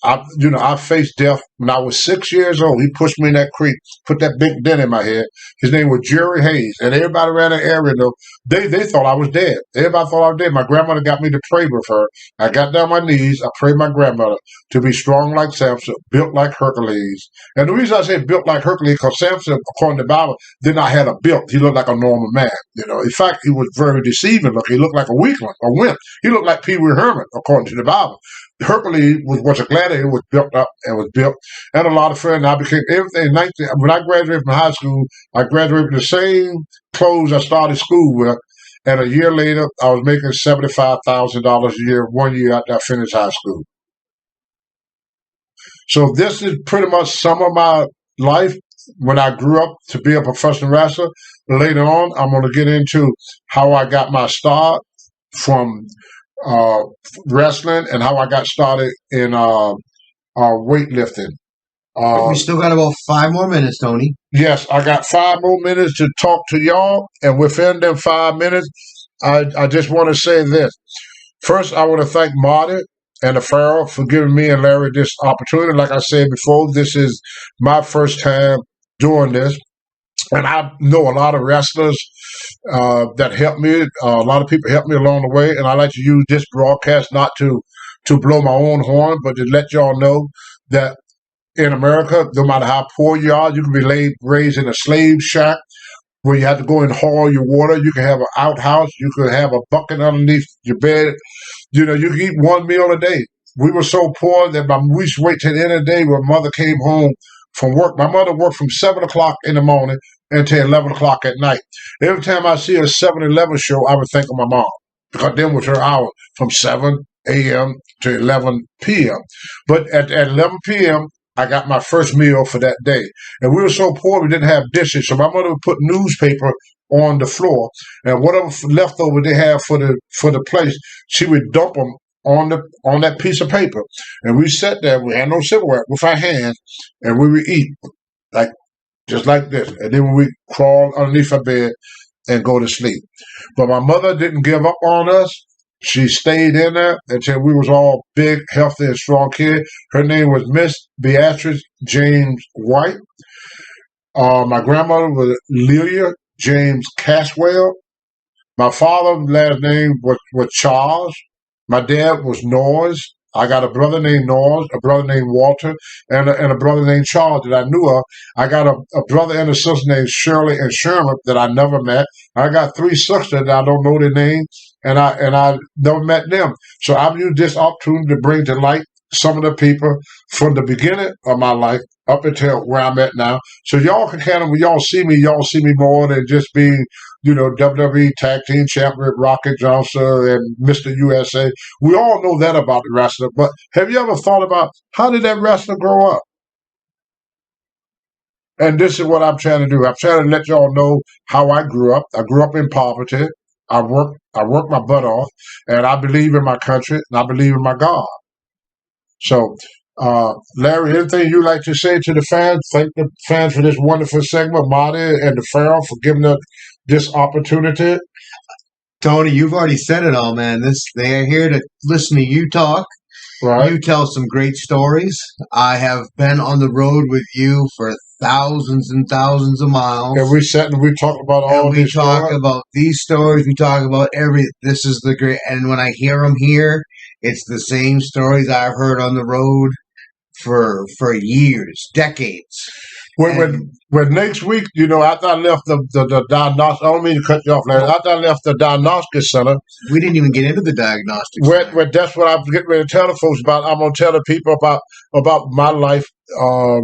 I faced death when I was 6 years old. He pushed me in that creek, put that big dent in my head. His name was Jerry Hayes, and everybody around that area, though, they thought I was dead. Everybody thought I was dead. My grandmother got me to pray with her. I got down on my knees. I prayed my grandmother to be strong like Samson, built like Hercules. And the reason I say built like Hercules, because Samson, according to the Bible, did not have a built. He looked like a normal man. In fact, he was very deceiving looking. He looked like a weakling, a wimp. He looked like Pee Wee Herman, according to the Bible. Hercules was a gladiator, was built up and was built, and a lot of friends. I became everything. When I graduated from high school, I graduated with the same clothes I started school with, and a year later, I was making $75,000 a year. 1 year after I finished high school. So this is pretty much some of my life when I grew up to be a professional wrestler. Later on, I'm going to get into how I got my start from wrestling and how I got started in weightlifting. We still got about 5 more minutes, Tony. Yes, I got 5 more minutes to talk to y'all, and within them 5 minutes, I just want to say this. First, I want to thank Marty and the Pharaoh for giving me and Larry this opportunity. Like I said before, this is my first time doing this. And I know a lot of wrestlers that helped me. A lot of people helped me along the way. And I like to use this broadcast not to blow my own horn, but to let y'all know that in America, no matter how poor you are, you can be raised in a slave shack where you have to go and haul your water. You can have an outhouse. You can have a bucket underneath your bed. You can eat 1 meal a day. We were so poor that we used to wait till the end of the day when mother came home from work. My mother worked from 7 o'clock in the morning until 11 o'clock at night. Every time I see a 7-Eleven show, I would think of my mom, because then was her hour from 7 a.m. to 11 p.m. But at 11 p.m., I got my first meal for that day. And we were so poor, we didn't have dishes. So my mother would put newspaper on the floor, and whatever leftover they have for the place, she would dump them on that piece of paper. And we sat there, we had no silverware, with our hands, and we would eat just like this. And then we crawl underneath our bed and go to sleep. But my mother didn't give up on us. She stayed in there until we was all big, healthy, and strong kids. Her name was Miss Beatrice James White. My grandmother was Lelia James Caswell. My father's last name was Charles. My dad was Noyes. I got a brother named Noyes, a brother named Walter, and a brother named Charles that I knew of. I got a brother and a sister named Shirley and Sherman that I never met. I got 3 sisters that I don't know their names, and I never met them. So I've used this opportunity to bring to light some of the people from the beginning of my life up until where I'm at now. So y'all can kind of, when y'all see me more than just being, WWE Tag Team Champion Rocket Johnson and Mr. USA. We all know that about the wrestler. But have you ever thought about how did that wrestler grow up? And this is what I'm trying to do. I'm trying to let y'all know how I grew up. I grew up in poverty. I worked my butt off, and I believe in my country, and I believe in my God. So, Larry, anything you like to say to the fans? Thank the fans for this wonderful segment. Marty and the Pharaoh for giving us this opportunity. Tony, you've already said it all, man. They are here to listen to you talk. Right. You tell some great stories. I have been on the road with you for thousands and thousands of miles. And we sat and we talked about all these stories. We talk about these stories. We talk about this is the great. And when I hear them here, it's the same stories I've heard on the road for years, decades. When next week, after I left the diagnostic, I don't mean to cut you off, Larry. After I left the diagnostic center, we didn't even get into the diagnostic center. That's what I'm getting ready to tell the folks about. I'm going to tell the people about my life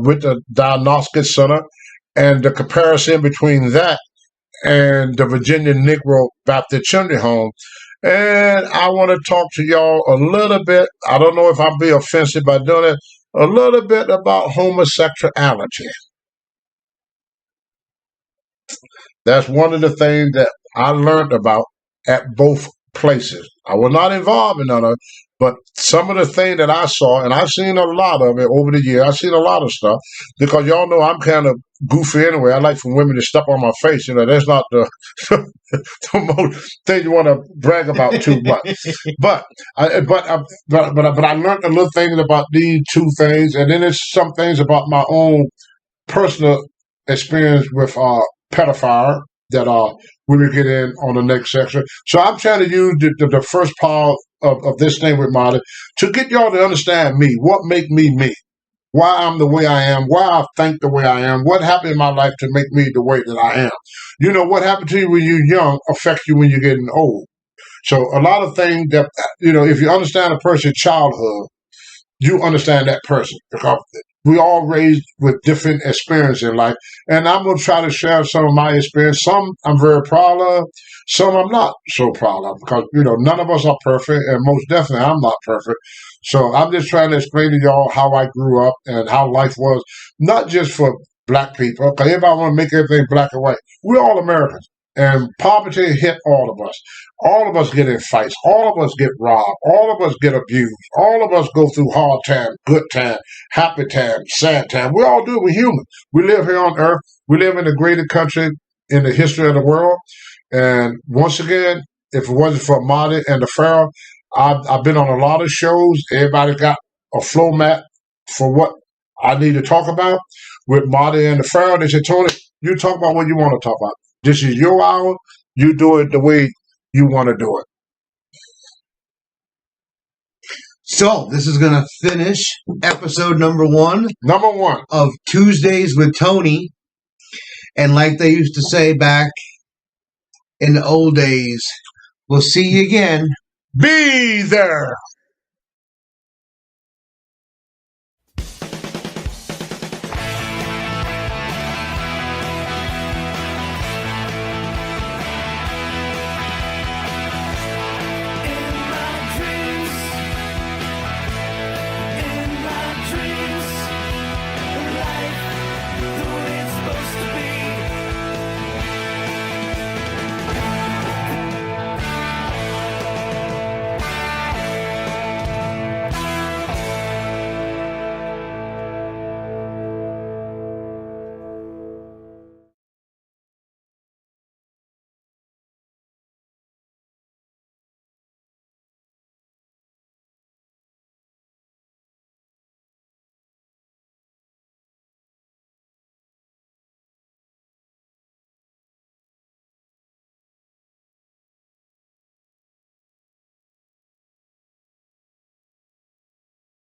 with the diagnostic center. and the comparison between that and the Virginia Negro Baptist Children's Home. And I want to talk to y'all a little bit. I don't know if I'll be offensive by doing it. A little bit about homosexuality. That's one of the things that I learned about at both places. I was not involved in none of it, but some of the things that I saw, and I've seen a lot of it over the years. I've seen a lot of stuff because y'all know I'm kind of goofy anyway. I like for women to step on my face. You know, that's not the the most thing you want to brag about too much. But I learned a little things about these two things, and then there's some things about my own personal experience with pedophile that we will get in on the next section. So I'm trying to use the first part of this thing with Marty to get y'all to understand me, what make me me, why I'm the way I am, why I think the way I am, what happened in my life to make me the way that I am. You know, what happened to you when you're young affects you when you're getting old. So a lot of things that, you know, if you understand a person's childhood, you understand that person because we all raised with different experiences in life. And I'm going to try to share some of my experience. Some I'm very proud of. Some I'm not so proud of because, you know, none of us are perfect. And most definitely I'm not perfect. So I'm just trying to explain to y'all how I grew up and how life was, not just for black people. Because everybody want to make everything black and white. We're all Americans. And poverty hit all of us. All of us get in fights. All of us get robbed. All of us get abused. All of us go through hard time, good time, happy time, sad time. We all do it. We're human. We live here on earth. We live in the greatest country in the history of the world. And once again, if it wasn't for Marty and the Pharaoh, I've been on a lot of shows. Everybody got a flow mat for what I need to talk about. With Marty and the Pharaoh, they said, Tony, you talk about what you want to talk about. This is your hour. You do it the way you want to do it. So, this is going to finish episode number 1 Number 1. of Tuesdays with Tony. And like they used to say back in the old days, we'll see you again. Be there.